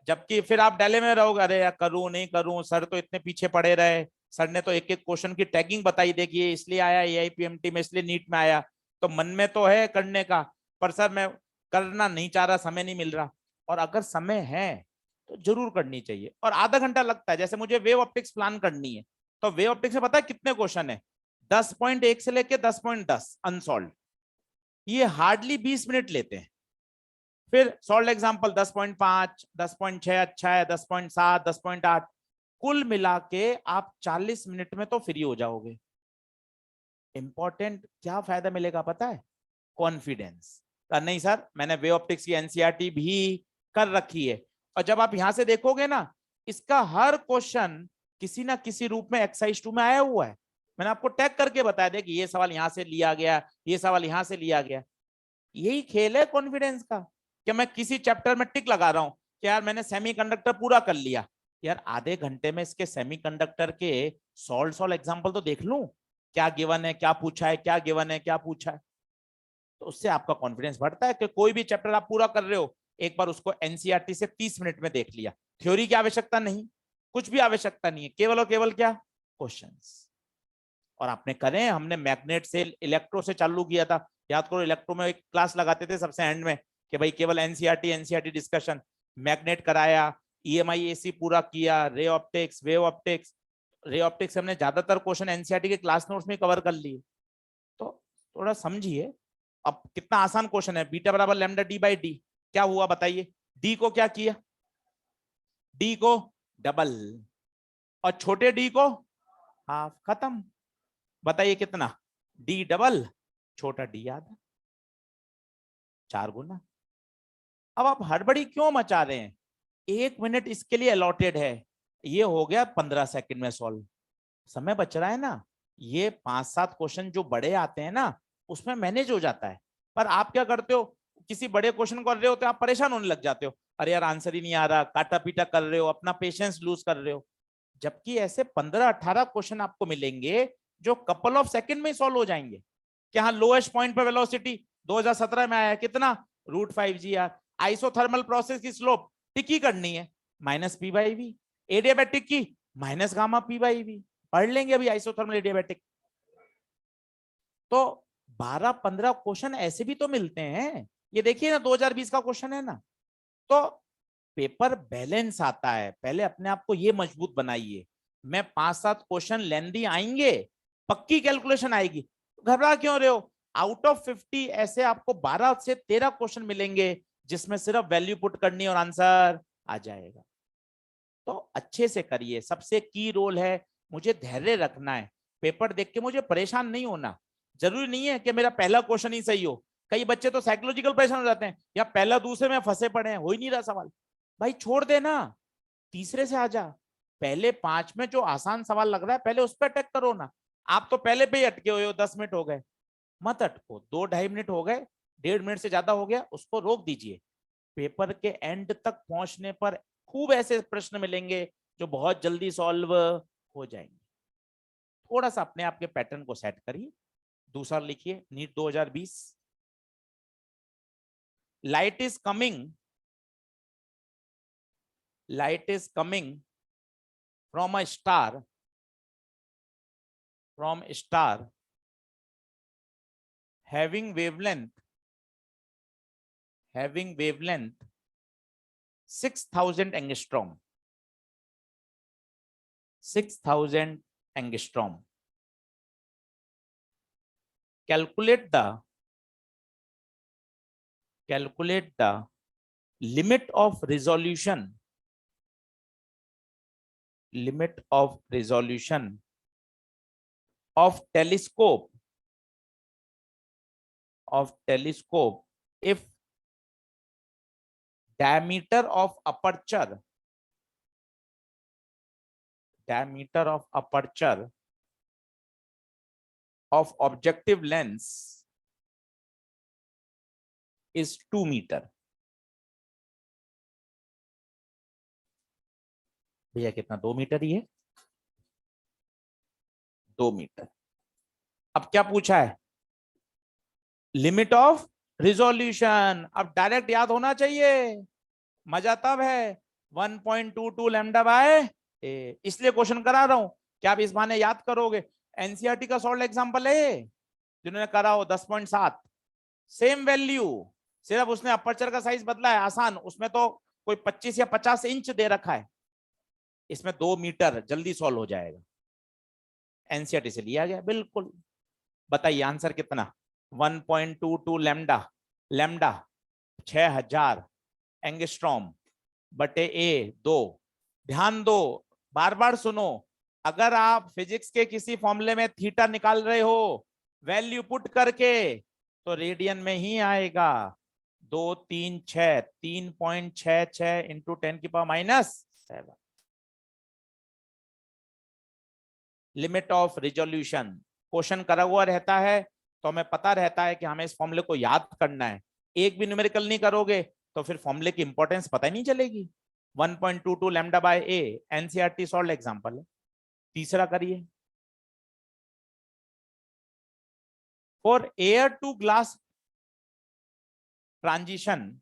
जबकि फिर आप डेले में रहोगे, अरे यार करूं नहीं करूं, सर तो इतने पीछे पड़े रहे, सर ने तो एक एक क्वेश्चन की टैगिंग बताई, देखिए इसलिए आया एआईपीएमटी में, इसलिए नीट में आया। तो मन में तो है करने का, पर सर मैं करना नहीं चाह रहा, समय नहीं मिल रहा। और अगर समय है तो जरूर करनी चाहिए। और आधा घंटा लगता है, जैसे मुझे वेव ऑप्टिक्स प्लान करनी है, तो वेव ऑप्टिक्स में पता है कितने क्वेश्चन है? 10.1 से लेके 10.10 अनसॉल्व, ये हार्डली 20 मिनट लेते हैं। फिर सॉल्व एग्जाम्पल 10.5, 10.6 अच्छा है, 10.7, 10.8, कुल मिला के आप 40 मिनट में तो फ्री हो जाओगे। इंपॉर्टेंट क्या फायदा मिलेगा पता है? कॉन्फिडेंस। नहीं सर मैंने वे ऑप्टिक्स की एनसीईआरटी भी कर रखी है, और जब आप यहां से देखोगे ना, इसका हर क्वेश्चन किसी ना किसी रूप में एक्सरसाइज 2 में आया हुआ है। मैंने आपको टैग करके बताया दे कि ये सवाल यहां से लिया गया, ये सवाल यहां से लिया गया। यही खेल है कॉन्फिडेंस का, कि मैं किसी चैप्टर में टिक लगा रहा हूं कि यार मैंने सेमीकंडक्टर पूरा कर लिया, यार आधे घंटे में इसके सेमीकंडक्टर के सॉल्व एग्जांपल तो देख लूं, क्या गिवन है, क्या पूछा है, क्या गिवन है, क्या पूछा है। तो उससे आपका कॉन्फिडेंस बढ़ता है कि कोई भी चैप्टर आप पूरा कर रहे हो, एक बार उसको एनसीईआरटी से 30 मिनट में देख लिया, थ्योरी की आवश्यकता नहीं, कुछ भी आवश्यकता नहीं है, केवल और केवल क्या? क्वेश्चंस। और आपने करें, हमने मैग्नेट से इलेक्ट्रो से चालू किया था, याद करो इलेक्ट्रो में एक क्लास लगाते थे सबसे एंड में कि भाई केवल एनसीईआरटी डिस्कशन, मैग्नेट कराया, ईएमआई एसी पूरा किया, ray optics, wave optics. Ray optics हमने ज्यादातर क्वेश्चन एनसीईआरटी के क्लास नोट्स में कवर कर लिए। तो थोड़ा समझिए, अब कितना आसान क्वेश्चन है, बीटा बराबर लैम्डा डी बाई डी, क्या हुआ बताइए? डी को क्या किया? डी को डबल, और छोटे डी को हाफ, खत्म। बताइए कितना? डी डबल, छोटा डी आधा, 4 गुना। अब आप हड़बड़ी क्यों मचा रहे हैं? 1 मिनट इसके लिए अलॉटेड है, ये हो गया 15 सेकंड में सॉल्व, समय बच रहा है ना। ये 5-7 क्वेश्चन जो बड़े आते हैं ना, उसमें मैनेज हो जाता है। पर आप क्या करते हो, किसी बड़े क्वेश्चन कर रहे हो तो आप परेशान होने लग जाते हो, अरे यार आंसर ही नहीं आ रहा, काटा पीटा कर रहे हो, अपना पेशेंस लूज कर रहे हो। जबकि ऐसे 15-18 क्वेश्चन आपको मिलेंगे जो कपल ऑफ सेकंड में सॉल्व हो जाएंगे। कि हाँ लोएस्ट पॉइंट पे वेलोसिटी 2017 में आया कितना? √5 g। आइसोथर्मल प्रोसेस की स्लोप टिकी करनी है, -p/v। एडियाबैटिक की -γ/p/v। पढ़ लेंगे अभी आइसोथर्मल एडियाबैटिक। तो 12-15 क्वेश्चन ऐसे भी तो मिलते हैं। ये देखिए ना 2020 का क्वेश्चन है ना। तो पेपर बैलेंस आता है, पहले अपने आप को ये मजबूत बनाइए। मैं 5-7 क्वेश्चन लेंदी आएंगे, पक्की कैलकुलेशन आएगी, घबरा क्यों रहे हो? आउट ऑफ 50 ऐसे आपको 12 से 13 क्वेश्चन मिलेंगे जिसमें सिर्फ वैल्यू पुट करनी और आंसर आ जाएगा। तो अच्छे से करिए, सबसे की रोल है मुझे धैर्य रखना है। पेपर देख के मुझे परेशान नहीं होना। जरूरी नहीं है कि मेरा पहला क्वेश्चन ही सही हो, कई बच्चे तो साइकोलॉजिकल परेशान हो जाते हैं, या पहला दूसरे में फंसे पड़े हैं, हो ही नहीं रहा सवाल। भाई छोड़ देना, तीसरे से आ जा। पहले 5 में जो आसान सवाल लग रहा है पहले उस पर अटैक करो ना। आप तो पहले पे ही अटके हुए हो, 10 मिनट हो गए, मत अटको। 2-2.5 मिनट हो गए, 1.5 मिनट से ज्यादा हो गया, उसको रोक दीजिए। पेपर के एंड तक पहुंचने पर खूब ऐसे प्रश्न मिलेंगे जो बहुत जल्दी सॉल्व हो जाएंगे। थोड़ा सा अपने आप के पैटर्न को सेट करिए। दूसरा लिखिए, NEET 2020, light is coming, light is coming from a star, from star having wavelength, having wavelength 6000 angstrom, 6000 angstrom. Calculate the limit of resolution, limit of resolution of telescope, of telescope if diameter of aperture, diameter of aperture of objective lens is 2 meter. भैया कितना, 2 मीटर ही है, 2 मीटर। अब क्या पूछा है, लिमिट ऑफ रिजोल्यूशन। अब डायरेक्ट याद होना चाहिए, मजा तब है 1.22 लैम्डा बाय ए, इसलिए क्वेश्चन करा रहा हूं कि आप इस बहाने याद करोगे। एनसीईआरटी का सॉल्व एग्जांपल है जिन्होंने करा हो 10.7, सेम वैल्यू, सिर्फ उसने अपर्चर का साइज बदला है, आसान। उसमें तो कोई 25 या 50 इंच दे रखा है, इसमें 2 मीटर, जल्दी सॉल्व हो जाएगा। एनसीईआरटी से लिया गया बिल्कुल। बताइए आंसर कितना, 1.22 लैम्डा, लैम्डा 6000 एंगस्ट्रॉम बटे ए 2। ध्यान दो, बार बार सुनो, अगर आप फिजिक्स के किसी फॉर्मूले में थीटा निकाल रहे हो वैल्यू पुट करके तो रेडियन में ही आएगा। 2 3 6, 3.66 into 10⁻⁻⁷। Limit of resolution question करा हुआ रहता है तो हमें पता रहता है कि हमें इस फॉर्मूले को याद करना है। एक भी न्यूमेरिकल नहीं करोगे तो फिर फॉर्मूले की इंपॉर्टेंस पता ही नहीं चलेगी। 1.22 lambda by a, NCERT solve example है। तीसरा करिए, for air to glass transition,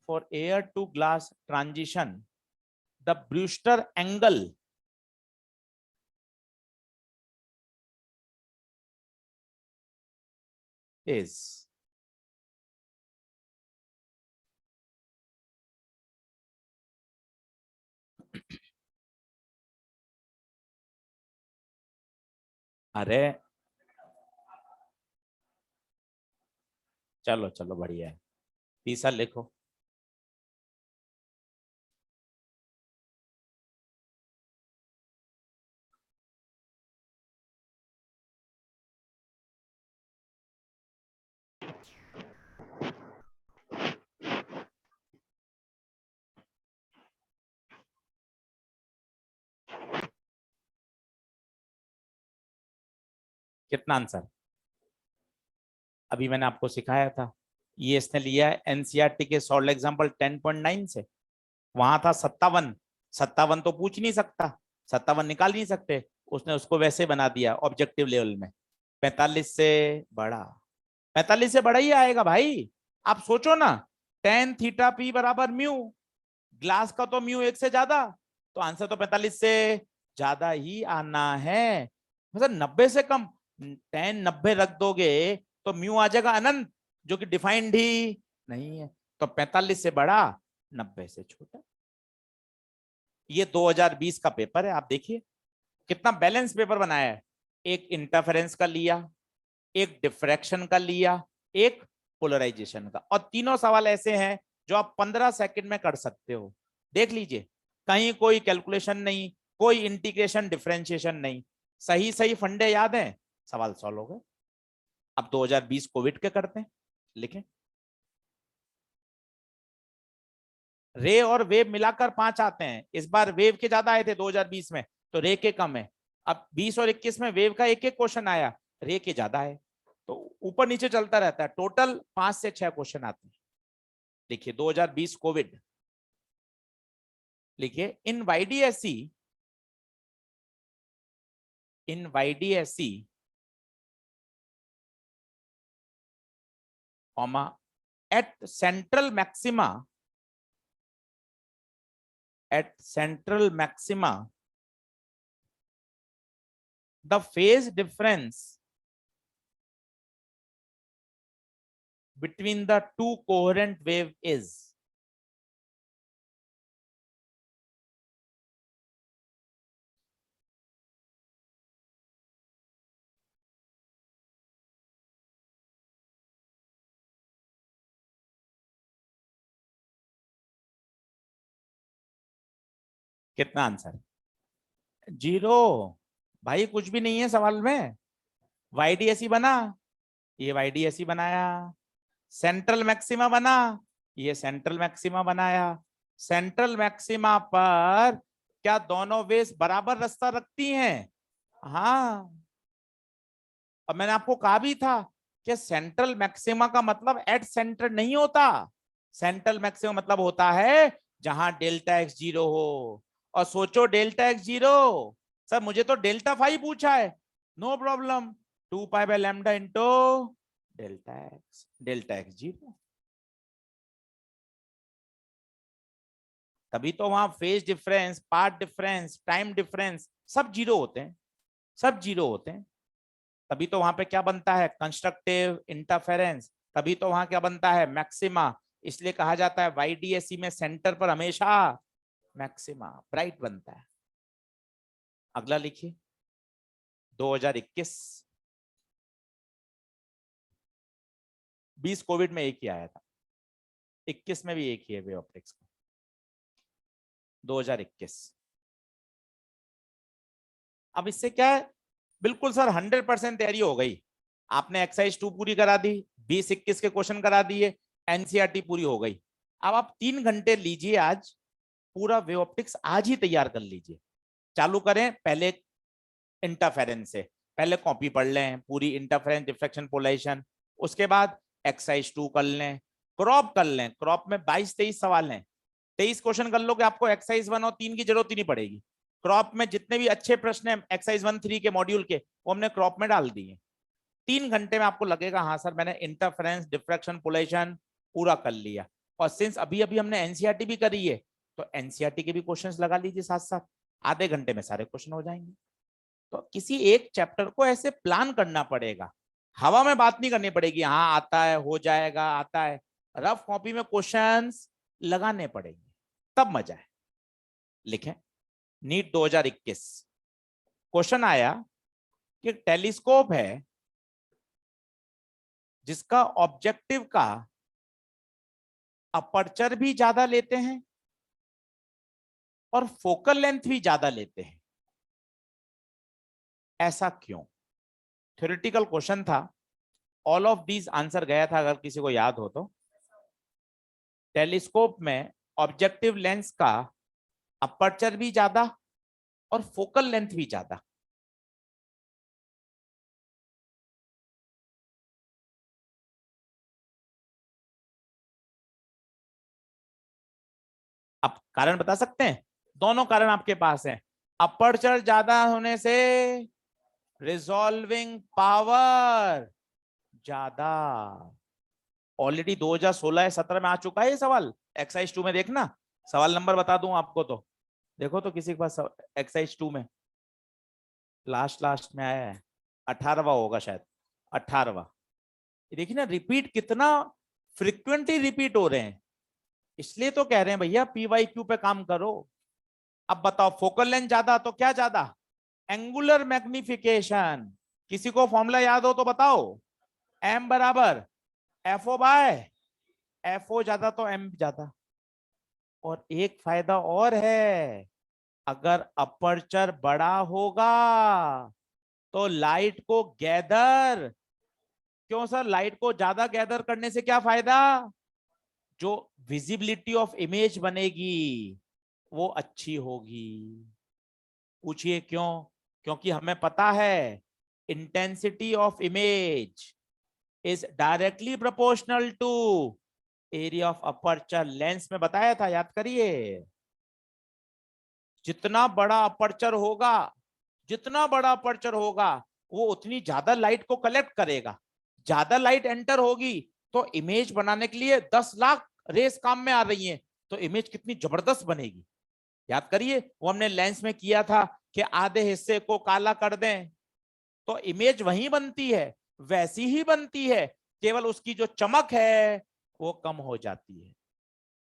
for air to glass transition the Brewster angle is अरे चलो चलो बढ़िया है, तीसरा लिखो। कितना आंसर, अभी मैंने आपको सिखाया था, ये इसने लिया है एनसीईआरटी के सॉल्व एग्जांपल 10.9 से। वहां था 57, 57 तो पूछ नहीं सकता, 57 निकाल नहीं सकते, उसने उसको वैसे बना दिया ऑब्जेक्टिव लेवल में, 45 से बड़ा, 45 से बड़ा ही आएगा भाई। आप सोचो ना, tan थीटा पी बराबर म्यू, ग्लास का तो म्यू 1 से ज्यादा, तो आंसर तो 45 से ज्यादा ही आना है। मतलब 90 से कम, tan 90 रख दोगे तो म्यू आ जाएगा अनंत, जो कि डिफाइंड ही नहीं है। तो 45 से बड़ा, 90 से छोटा। ये 2020 का पेपर है, आप देखिए कितना बैलेंस पेपर बनाया है। एक इंटरफेरेंस का लिया, एक डिफ्रैक्शन का लिया, एक पोलराइजेशन का, और तीनों सवाल ऐसे हैं जो आप 15 सेकंड में कर सकते हो। देख लीजिए, कहीं कोई कैलकुलेशन नहीं, कोई इंटीग्रेशन डिफरेंशिएशन नहीं, सही सही फंडे याद हैं, सवाल सॉल्व हो गए। अब 2020 कोविड के करते हैं, लिखें। रे और वेव मिलाकर 5 आते हैं, इस बार वेव के ज्यादा आए थे 2020 में, तो रे के कम है। अब 20 और 21 में वेव का एक एक क्वेश्चन आया, रे के ज्यादा है, तो ऊपर नीचे चलता रहता है। टोटल 5 से 6 क्वेश्चन आते हैं। देखिए 2020 कोविड, लिखिए in YDSE, in YDSE comma at central maxima, at central maxima the phase difference between the two coherent wave is, कितना आंसर, 0 भाई, कुछ भी नहीं है सवाल में। वाईडीएसई बना, ये वाईडीएसई बनाया, सेंट्रल मैक्सिमा बना, ये सेंट्रल मैक्सिमा बनाया। सेंट्रल मैक्सिमा पर क्या दोनों वेव्स बराबर रास्ता रखती हैं? हाँ, अब मैंने आपको कहा भी था कि सेंट्रल मैक्सिमा का मतलब एट सेंटर नहीं होता। सेंट्रल मैक्सिमा मतलब होता है जहां डेल्टा एक्स 0 हो। और सोचो डेल्टा एक्स 0, सर मुझे तो डेल्टा फाइव पूछा है, no problem, 2 pi lambda into delta X 0। तभी तो वहां phase difference, path difference, time difference सब जीरो होते हैं, सब जीरो होते हैं। तभी तो वहां पे क्या बनता है, कंस्ट्रक्टिव इंटरफेरेंस। तभी तो वहां क्या बनता है, मैक्सिमा। इसलिए कहा जाता है वाईडीएसई में सेंटर पर हमेशा मैक्सिमा ब्राइट बनता है। अगला लिखिए, 2021 20 कोविड में एक ही आया था, 21 में भी एक ही है वे ऑप्टिक्स का, 2021। अब इससे क्या है, बिल्कुल सर 100% तैयारी हो गई। आपने एक्सरसाइज 2 पूरी करा दी, 20-21 के क्वेश्चन करा दिए, एनसीईआरटी पूरी हो गई। अब आप 3 घंटे लीजिए, आज पूरा वे ऑप्टिक्स आज ही तैयार कर लीजिए। चालू करें पहले इंटरफेरेंस से, पहले कॉपी पढ़ लें पूरी, इंटरफेरेंस, डिफ्रैक्शन, पोलराइजेशन। उसके बाद एक्सरसाइज 2 कर लें, क्रॉप कर लें। क्रॉप में 22-23 सवाल हैं, 23 क्वेश्चन कर लो कि आपको एक्सरसाइज 1 और 3 की जरूरत ही नहीं पड़ेगी। क्रॉप में जितने भी अच्छे प्रश्न हैं एक्सरसाइज 1-3 के मॉड्यूल के, वो हमने क्रॉप में डाल दिए। 3 घंटे में आपको लगेगा हाँ सर मैंने इंटरफेरेंस, डिफ्रैक्शन, पोलराइजेशन पूरा कर लिया। और सिंस अभी अभी हमने एनसीईआरटी भी करी है, तो एनसीईआरटी के भी क्वेश्चंस लगा लीजिए साथ साथ, आधे घंटे में सारे क्वेश्चन हो जाएंगे। तो किसी एक चैप्टर को ऐसे प्लान करना पड़ेगा, हवा में बात नहीं करनी पड़ेगी, हाँ आता है हो जाएगा, आता है। रफ कॉपी में क्वेश्चंस लगाने पड़ेंगे, तब मजा है। लिखें, नीट 2021 क्वेश्चन आया कि टेलीस्कोप है जिसका ऑब्जेक्टिव का अपर्चर भी ज्यादा लेते हैं और फोकल लेंथ भी ज्यादा लेते हैं, ऐसा क्यों? थ्योरेटिकल क्वेश्चन था, ऑल ऑफ दीज आंसर गया था अगर किसी को याद हो तो। टेलीस्कोप में ऑब्जेक्टिव लेंस का अपर्चर भी ज्यादा और फोकल लेंथ भी ज्यादा। आप कारण बता सकते हैं? दोनों कारण आपके पास हैं। अपर्चर ज्यादा होने से रिजॉल्विंग पावर ज्यादा। ऑलरेडी 2016-17 में आ चुका है ये सवाल, एक्सरसाइज 2 में देखना। सवाल नंबर बता दूं आपको तो, देखो तो किसी के पास एक्सरसाइज 2 में लास्ट लास्ट में आया है, 18वां होगा शायद, 18वां। देखिए ना रिपीट कितना फ्रिक्वेंटली रिपीट हो रहे हैं, इसलिए तो कह रहे हैं भैया पीवाईक्यू पे काम करो। अब बताओ फोकल लेंथ ज्यादा तो क्या ज्यादा, एंगुलर मैग्निफिकेशन। किसी को फॉर्मूला याद हो तो बताओ, एम बराबर एफओ बाय एफओ, ज्यादा तो एम ज्यादा। और एक फायदा और है, अगर अपर्चर बड़ा होगा तो लाइट को गैदर, क्यों सर, लाइट को ज्यादा गैदर करने से क्या फायदा, जो विजिबिलिटी ऑफ इमेज बनेगी वो अच्छी होगी। पूछिए क्यों? क्योंकि हमें पता है intensity of image is directly proportional to area of aperture. Lens में बताया था, याद करिए। जितना बड़ा अपर्चर होगा, जितना बड़ा अपर्चर होगा वो उतनी ज्यादा लाइट को कलेक्ट करेगा। ज्यादा लाइट एंटर होगी तो इमेज बनाने के लिए 10 लाख रेस काम में आ रही हैं, तो इमेज कितनी जबरदस्त बनेगी। याद करिए वो हमने लेंस में किया था कि आधे हिस्से को काला कर दें तो इमेज वही बनती है, वैसी ही बनती है, केवल उसकी जो चमक है वो कम हो जाती है।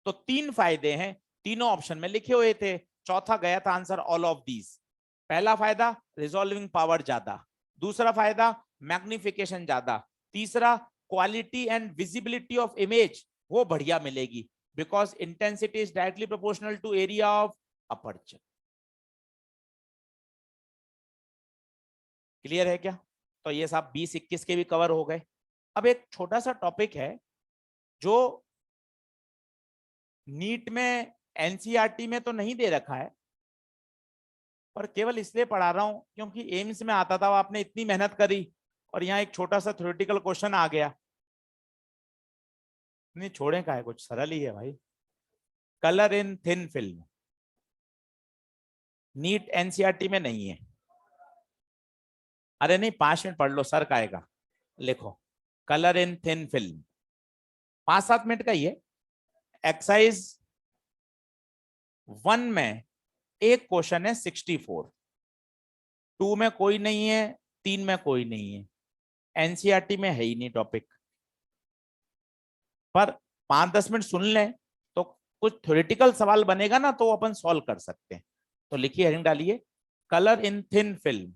तो 3 फायदे हैं, तीनों ऑप्शन में लिखे हुए थे, चौथा गया था आंसर ऑल ऑफ दीज। पहला फायदा रिजॉल्विंग पावर ज्यादा, दूसरा फायदा मैग्निफिकेशन ज्यादा, तीसरा quality and visibility of image वो बढ़िया मिलेगी, because intensity is directly proportional to area of aperture. Clear है क्या? तो ये सब 20-21 के भी कवर हो गए। अब एक छोटा सा टॉपिक है जो नीट में एनसीईआरटी में तो नहीं दे रखा है, और केवल इसलिए पढ़ा रहा हूं क्योंकि एम्स में आता था, आपने इतनी मेहनत करी और यहाँ एक छोटा सा थ्योरेटिकल क्वेश्चन आ गया। नहीं छोड़े का है, कुछ सरल ही है भाई। Colour in thin film, NEET NCERT में नहीं है। अरे नहीं 5 मिनट पढ़ लो, सर का आएगा। लिखो colour in thin film, 5-7 minute का ही है। एक्सरसाइज 1 में एक क्वेश्चन है 64, 2 में कोई नहीं है, 3 में कोई नहीं है, एनसीईआरटी में है ही नहीं टॉपिक। पर 5-10 मिनट सुन लें तो कुछ थ्योरेटिकल सवाल बनेगा ना, तो अपन सॉल्व कर सकते हैं। तो लिखिए, हेडिंग डालिए, colour in thin film,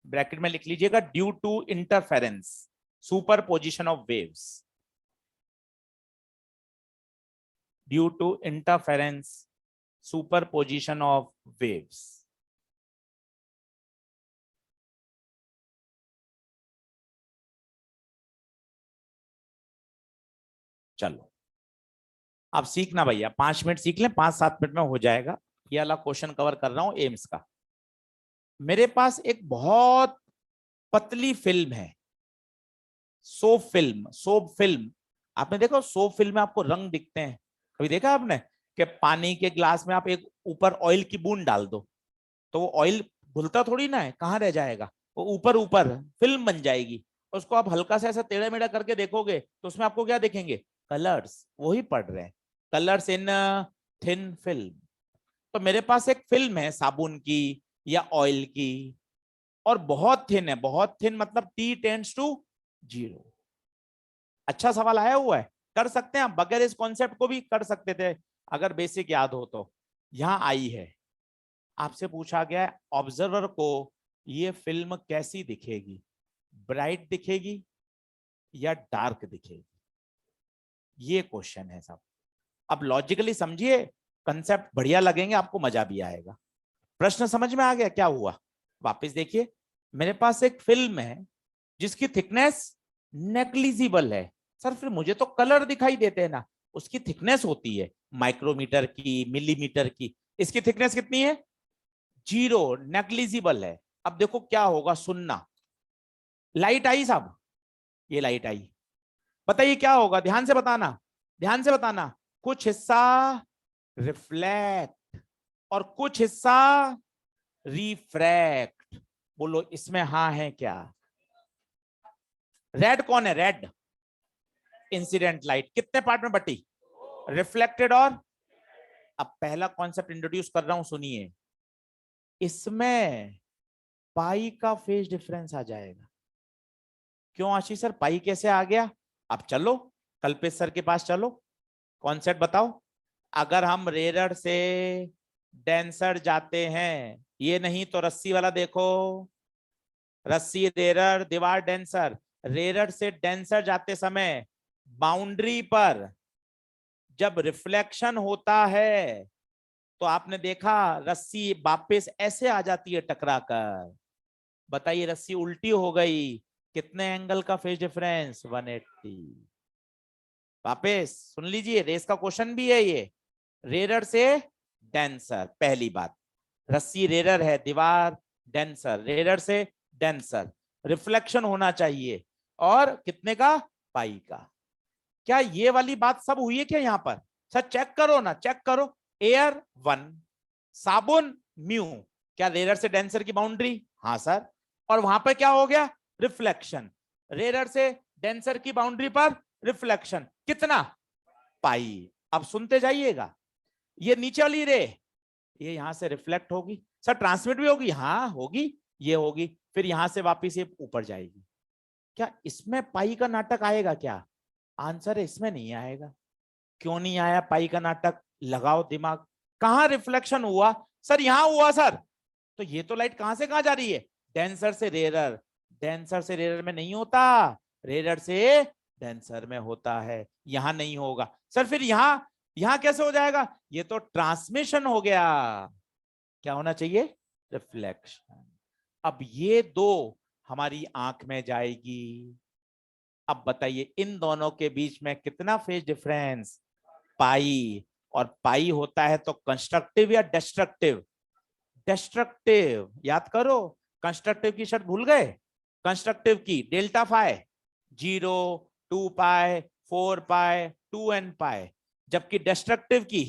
bracket में लिख लीजिएगा, due to interference superposition of waves, due to interference superposition of waves. चलो अब सीखना भैया, 5 मिनट सीख लें, 5-7 मिनट में हो जाएगा। ये वाला क्वेश्चन कवर कर रहा हूं एम्स का। मेरे पास एक बहुत पतली फिल्म है, सोप फिल्म। सोप फिल्म आपने देखा, सोप फिल्म में आपको रंग दिखते हैं, कभी देखा आपने कि पानी के ग्लास में आप एक ऊपर ऑयल की बूंद डाल दो तो वो ऑयल घुलता थोड़ी ना है, कहाँ रह जाएगा, वो ऊपर ऊपर फिल्म बन जाएगी। उसको आप हल्का सा ऐसा टेढ़ा मेढ़ा करके देखोगे तो उसमें आपको क्या दिखेंगे, कलर्स, वही पढ़ रहे हैं, कलर्स इन थिन फिल्म। तो मेरे पास एक फिल्म है साबुन की या ऑयल की, और बहुत थिन है, बहुत थिन मतलब T टेंड्स टू 0। अच्छा सवाल आया हुआ है, कर सकते हैं आप, बगैर इस कॉन्सेप्ट को भी कर सकते थे अगर बेसिक याद हो तो। यहां आई है, आपसे पूछा गया है ऑब्जर्वर को ये फिल्म कैसी दिखेगी, ब्राइट दिखेगी या डार्क दिखेगी, ये क्वेश्चन है साहब। अब लॉजिकली समझिए, कंसेप्ट बढ़िया लगेंगे आपको, मजा भी आएगा। प्रश्न समझ में आ गया क्या हुआ? वापस देखिए, मेरे पास एक फिल्म है जिसकी थिकनेस नेग्लिजिबल है। सर फिर मुझे तो कलर दिखाई देते हैं ना, उसकी थिकनेस होती है माइक्रोमीटर की, मिलीमीटर की। इसकी थिकनेस कितनी है? 0, नेग्लिजिबल है। अब देखो क्या होगा, सुनना। लाइट आई साहब, ये लाइट आई, बताइए क्या होगा, ध्यान से बताना, ध्यान से बताना। कुछ हिस्सा रिफ्लेक्ट और कुछ हिस्सा रिफ्रैक्ट। बोलो इसमें हाँ है क्या? रेड कौन है? रेड इंसिडेंट लाइट कितने पार्ट में बटी? रिफ्लेक्टेड और, अब पहला कॉन्सेप्ट इंट्रोड्यूस कर रहा हूं, सुनिए। इसमें पाई का फेज डिफरेंस आ जाएगा। क्यों आशीष सर, पाई कैसे आ गया? अब चलो कल्पेश सर के पास चलो, कॉन्सेप्ट बताओ। अगर हम रेरर से डेंसर जाते हैं, ये नहीं तो रस्सी वाला देखो, रस्सी रेरर, दीवार डेंसर। रेरर से डेंसर जाते समय बाउंड्री पर जब रिफ्लेक्शन होता है तो आपने देखा रस्सी वापस ऐसे आ जाती है टकरा कर। बताइए रस्सी उल्टी हो गई, कितने एंगल का फेज डिफरेंस? 180। वापस सुन लीजिए, रेस का क्वेश्चन भी है ये। रेरर से डेंसर, पहली बात, रस्सी रेरर है, दीवार डेंसर, रेरर से डेंसर, रिफ्लेक्शन होना चाहिए, और कितने का? पाई का। क्या ये वाली बात सब हुई है क्या यहाँ पर? सर चेक करो ना, चेक करो। एयर 1, साबुन म्यू, क्या रेरर से डेंसर की बाउंड्री? हाँ सर। और वहां पर क्या हो गया? रिफ्लेक्शन, रेरर से डेंसर की बाउंड्री पर रिफ्लेक्शन, कितना? पाई। अब सुनते जाइएगा, ये नीचे वाली रे, ये यहां से रिफ्लेक्ट होगी, सर ट्रांसमिट भी होगी, हाँ होगी, ये होगी, फिर यहां से वापिस ये ऊपर जाएगी। क्या इसमें पाई का नाटक आएगा क्या? आंसर है इसमें नहीं आएगा। क्यों नहीं आया पाई का नाटक? लगाओ दिमाग, कहां रिफ्लेक्शन हुआ? सर यहां हुआ सर। तो ये तो लाइट कहां से कहां जा रही है? डेंसर से रेरर, डेंसर से रेरर में नहीं होता, रेरर से डेंसर में होता है, यहां नहीं होगा। सर फिर यहां, यहां कैसे हो जाएगा? ये तो ट्रांसमिशन हो गया। क्या होना चाहिए? रिफ्लेक्शन। अब ये दो हमारी आंख में जाएगी। अब बताइए इन दोनों के बीच में कितना फेज डिफरेंस? पाई। और पाई होता है तो कंस्ट्रक्टिव या डिस्ट्रक्टिव? डिस्ट्रक्टिव। याद करो, कंस्ट्रक्टिव की शर्त भूल गए? कंस्ट्रक्टिव की डेल्टा फाई 0, 2 पाई, 4 पाई, 2n पाई, जबकि डिस्ट्रक्टिव की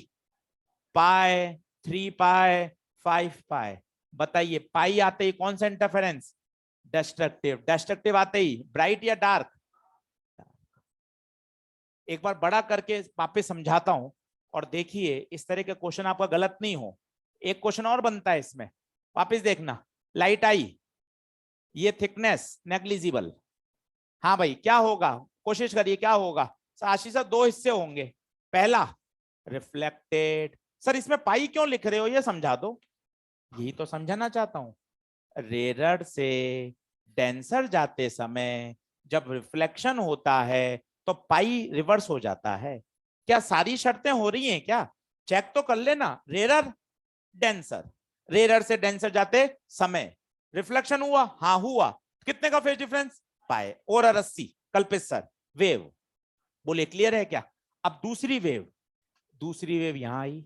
पाई, 3 पाई, 5 पाई। बताइए पाई आते ही कौन सा इंटरफेरेंस? डिस्ट्रक्टिव। डिस्ट्रक्टिव आते ही ब्राइट या डार्क? एक बार बड़ा करके वापस समझाता हूं और देखिए इस तरह के क्वेश्चन आपका गलत नहीं हो। एक क्वेश्चन और बनता है इसमें, वापस देखना। लाइट आई, ये थिकनेस नेग्लिजिबल। हाँ भाई क्या होगा, कोशिश करिए क्या होगा? आशीष दो हिस्से होंगे। पहला रिफ्लेक्टेड। सर इसमें पाई क्यों लिख रहे हो, ये समझा दो। यही तो समझाना चाहता हूं। रेरर से डेंसर जाते समय जब रिफ्लेक्शन होता है तो पाई रिवर्स हो जाता है। क्या सारी शर्तें हो रही हैं क्या? चेक तो कर लेना। रेरर डेंसर, रेरर से डेंसर जाते समय रिफ्लेक्शन हुआ, हाँ हुआ। कितने का फेज डिफरेंस? पाए और 80। कल्पित सर वेव, बोले क्लियर है क्या? अब दूसरी वेव, दूसरी वेव यहां आई,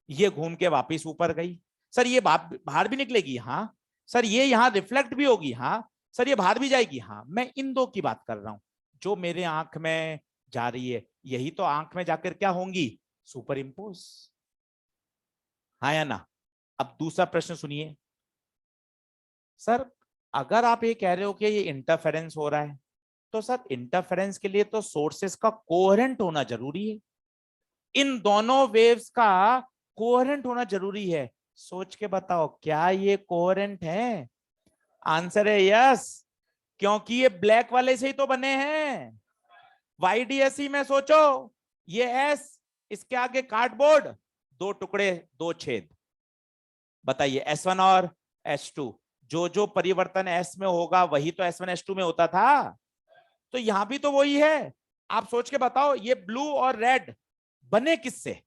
ये घूम के वापस ऊपर गई। सर ये बाहर भी निकलेगी? हाँ। सर ये यहां रिफ्लेक्ट भी होगी? हाँ। सर ये बाहर भी जाएगी? हाँ। मैं इन दो की बात कर रहा हूं, जो मेरे आंख में जा रही है यही तो आंख में जाकर क्या होंगी? Super impose. हाँ या ना? अब दूसरा प्रश्न सुनिए। सर अगर आप ये कह रहे हो कि ये इंटरफेरेंस हो रहा है, तो सर इंटरफेरेंस के लिए तो सोर्सेस का कोहेरेंट होना जरूरी है। इन दोनों वेव्स का कोहेरेंट होना जरूरी है। सोच के बताओ क्या ये कोहेरेंट है? आंसर है यस, क्योंकि ये ब्लैक वाले से ही तो बने हैं। YDSE में सोचो, ये एस, इसके आगे कार्डबोर्ड, दो टुकड़े दो छेद। बताइए S1 और S2, जो जो परिवर्तन S में होगा वही तो S1 S2 में होता था। तो यहां भी तो वही है। आप सोच के बताओ ये ब्लू और रेड बने किससे?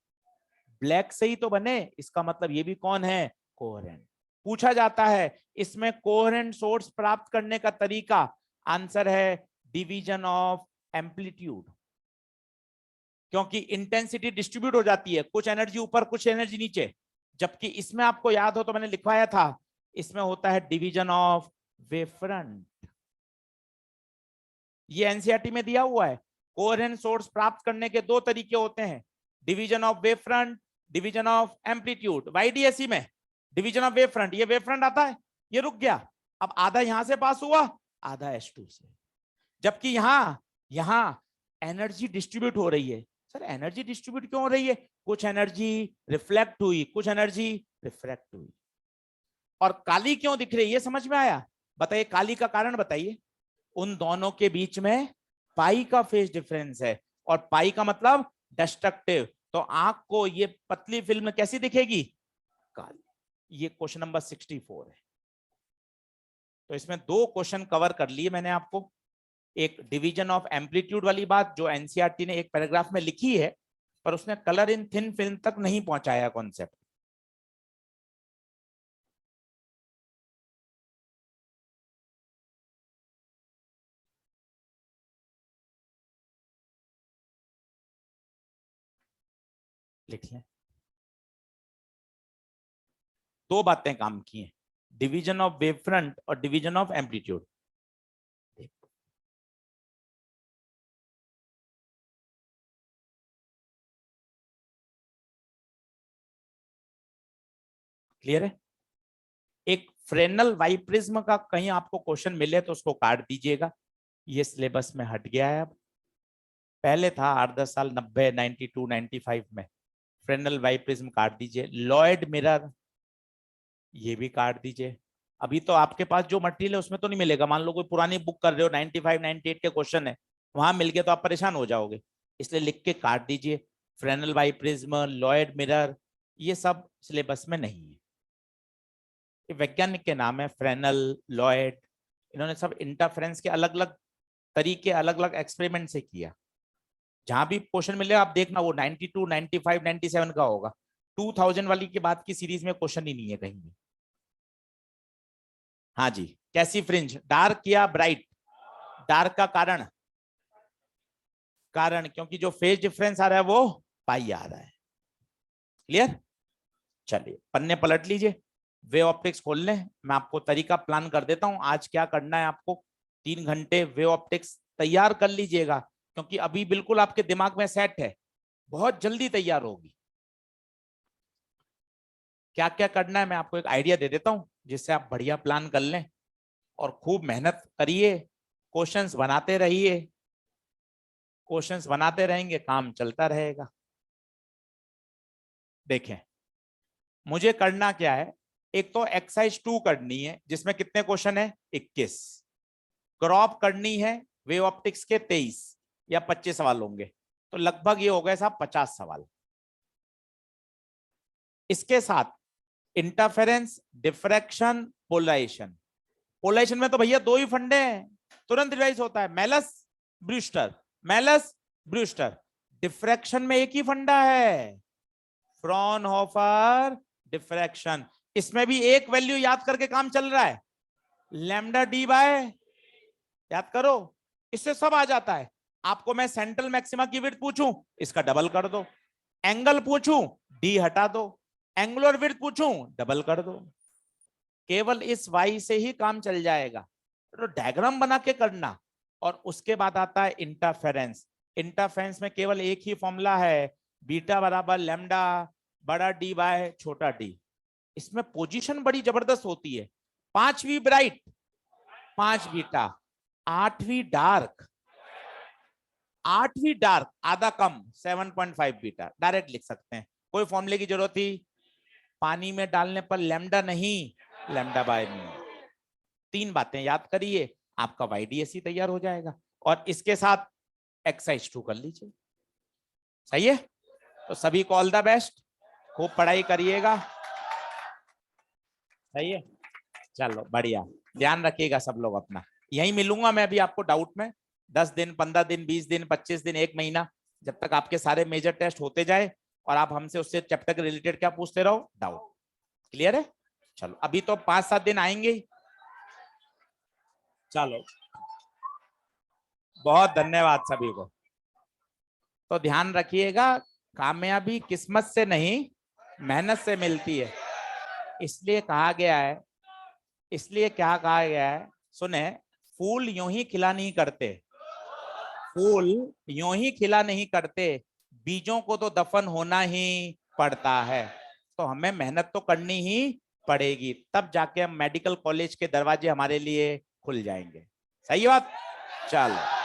ब्लैक से ही तो बने। इसका मतलब ये भी कौन है? कोहेरेंट। पूछा जाता है इसमें कोहेरेंट सोर्स प्राप्त करने का तरीका, आंसर है डिवीजन ऑफ एम्पलीट्यूड। क्योंकि इंटेंसिटी डिस्ट्रीब्यूट हो जाती है, कुछ एनर्जी ऊपर कुछ एनर्जी नीचे। जबकि इसमें आपको याद हो तो मैंने लिखवाया था, इसमें होता है डिवीजन ऑफ वेवफ्रंट। ये एनसीईआरटी में दिया हुआ है। कोहेरेंट सोर्स प्राप्त करने के दो तरीके होते हैं, division of wavefront, division of amplitude. YDSE में डिवीजन ऑफ वेवफ्रंट, ये वेवफ्रंट आता है, ये रुक गया, अब आधा यहां से पास हुआ, आधा S2 से। जबकि यहां एनर्जी डिस्ट्रीब्यूट हो रही है। सर एनर्जी डिस्ट्रीब्यूट क्यों हो रही है? कुछ एनर्जी रिफ्लेक्ट हुई, कुछ एनर्जी रिफ्रैक्ट हुई। और काली क्यों दिख रही है, समझ में आया? बताइए काली का कारण बताइए। उन दोनों के बीच में पाई का फेज डिफरेंस है, और पाई का मतलब डिस्ट्रक्टिव। तो आंख को ये पतली फिल्म कैसी दिखेगी? काली। ये क्वेश्चन नंबर 64 है। तो इसमें दो क्वेश्चन कवर कर लिए मैंने आपको। एक डिवीजन ऑफ एम्पलीट्यूड वाली बात जो एनसीईआरटी ने एक पैराग्राफ में लिखी है, पर उसने कलर इन थिन फिल्म तक नहीं पहुंचाया कॉन्सेप्ट। लिख लें, दो बातें काम की हैं, डिवीजन ऑफ वेव फ्रंट और डिवीजन ऑफ एम्पलीट्यूड। क्लियर है? एक फ्रेनल वाइप्रिज्म का कहीं आपको क्वेश्चन मिले तो उसको काट दीजिएगा, ये सिलेबस में हट गया है अब। पहले था 8-10 साल 90, 92, 95 में। फ्रेनल वाइप्रिज्म काट दीजिए। लॉयड मिरर, ये भी काट दीजिए। अभी तो आपके पास जो मटेरियल है उसमें तो नहीं मिलेगा। मान लो कोई पुरानी बुक कर रहे हो, 95, 98 के क्वेश्चन है, वहां मिल गया तो आप परेशान हो जाओगे, इसलिए लिख के काट दीजिए। फ्रेनल बाइप्रिज्म, लॉयड मिरर, ये सब सिलेबस में नहीं है। ये वैज्ञानिक के नाम है, फ्रेनल, लॉयड। इन्होंने सब इंटरफेरेंस के अलग अलग तरीके, अलग अलग एक्सपेरिमेंट से किया। जहां भी क्वेश्चन मिले आप देखना, वो 92, 95, 97 का होगा। 2000 वाली के बाद की सीरीज में क्वेश्चन ही नहीं है कहीं भी। हाँ जी, कैसी फ्रिंज, डार्क या ब्राइट? डार्क का कारण, क्योंकि जो फेज डिफरेंस आ रहा है वो पाई आ रहा है। क्लियर? चलिए पन्ने पलट लीजिए, वे ऑप्टिक्स खोल लें। मैं आपको तरीका प्लान कर देता हूं आज क्या करना है आपको। 3 घंटे वे ऑप्टिक्स तैयार कर लीजिएगा, क्योंकि अभी बिल्कुल आपके दिमाग में सेट है, बहुत जल्दी तैयार होगी। क्या क्या करना है मैं आपको एक आइडिया दे देता हूं, जिससे आप बढ़िया प्लान कर लें और खूब मेहनत करिए, क्वेश्चंस बनाते रहिए। क्वेश्चंस बनाते रहेंगे, काम चलता रहेगा। देखें, मुझे करना क्या है, एक तो एक्सरसाइज 2 करनी है, जिसमें कितने क्वेश्चन है, 21। क्रॉप करनी है वे ऑप्टिक्स के 23 या 25 सवाल होंगे, तो लगभग ये हो गए साहब 50 सवाल। इसके साथ इंटरफेरेंस, डिफ्रैक्शन, पोलराइजेशन। पोलराइजेशन में तो भैया 2 ही फंडे हैं, तुरंत रिवाइज होता है, Malus Brewster, Malus Brewster. Diffraction में एक ही फंडा है, फ्रॉनहोफर डिफ्रैक्शन। इसमें भी एक वैल्यू याद करके काम चल रहा है, लैम्डा डी बाय, याद करो, इससे सब आ जाता है। आपको मैं सेंट्रल मैक्सिमा की विड्थ पूछूं, इसका डबल कर दो। एंगल पूछूं, डी हटा दो। एंगुलर विड्थ पूछूं, डबल कर दो। केवल इस वाई से ही काम चल जाएगा। तो डायग्राम बना के करना। और उसके बाद आता है इंटरफेरेंस। इंटरफेरेंस में केवल एक ही फॉर्मूला है, बीटा बराबर लैम्डा बड़ा डी बाय छोटा डी। इसमें पोजीशन बड़ी जबरदस्त होती है, 5वीं ब्राइट 5 बीटा, 8वीं डार्क 8वीं डार्क आधा कम 7.5 बीटा। डायरेक्ट लिख सकते हैं, कोई फॉर्मूले की जरूरत थी? पानी में डालने पर लैम्डा नहीं, लैम्डा बाय में। 3 बातें याद करिए, आपका YDSC तैयार हो जाएगा। और इसके साथ एक्सरसाइज 2 कर लीजिए। सही है? तो सभी को ऑल द बेस्ट, खूब पढ़ाई करिएगा। सही है, चलो बढ़िया, ध्यान रखिएगा सब लोग अपना। यहीं मिलूंगा मैं अभी आपको डाउट में, 10 दिन 15 दिन 20 दिन 25 दिन 1 महीना, जब तक आपके सारे मेजर टेस्ट होते जाए और आप हमसे उससे चैप्टर के रिलेटेड क्या पूछते रहो, डाउट। क्लियर है? चलो अभी तो 5-7 दिन आएंगे ही। चलो बहुत धन्यवाद सभी को। तो ध्यान रखिएगा, कामयाबी किस्मत से नहीं मेहनत से मिलती है। इसलिए कहा गया है, इसलिए क्या कहा गया है, सुने, फूल यूं ही खिला नहीं करते, फूल यूं ही खिला नहीं करते, बीजों को तो दफन होना ही पड़ता है। तो हमें मेहनत तो करनी ही पड़ेगी, तब जाके हम मेडिकल कॉलेज के दरवाजे हमारे लिए खुल जाएंगे। सही बात? चलो।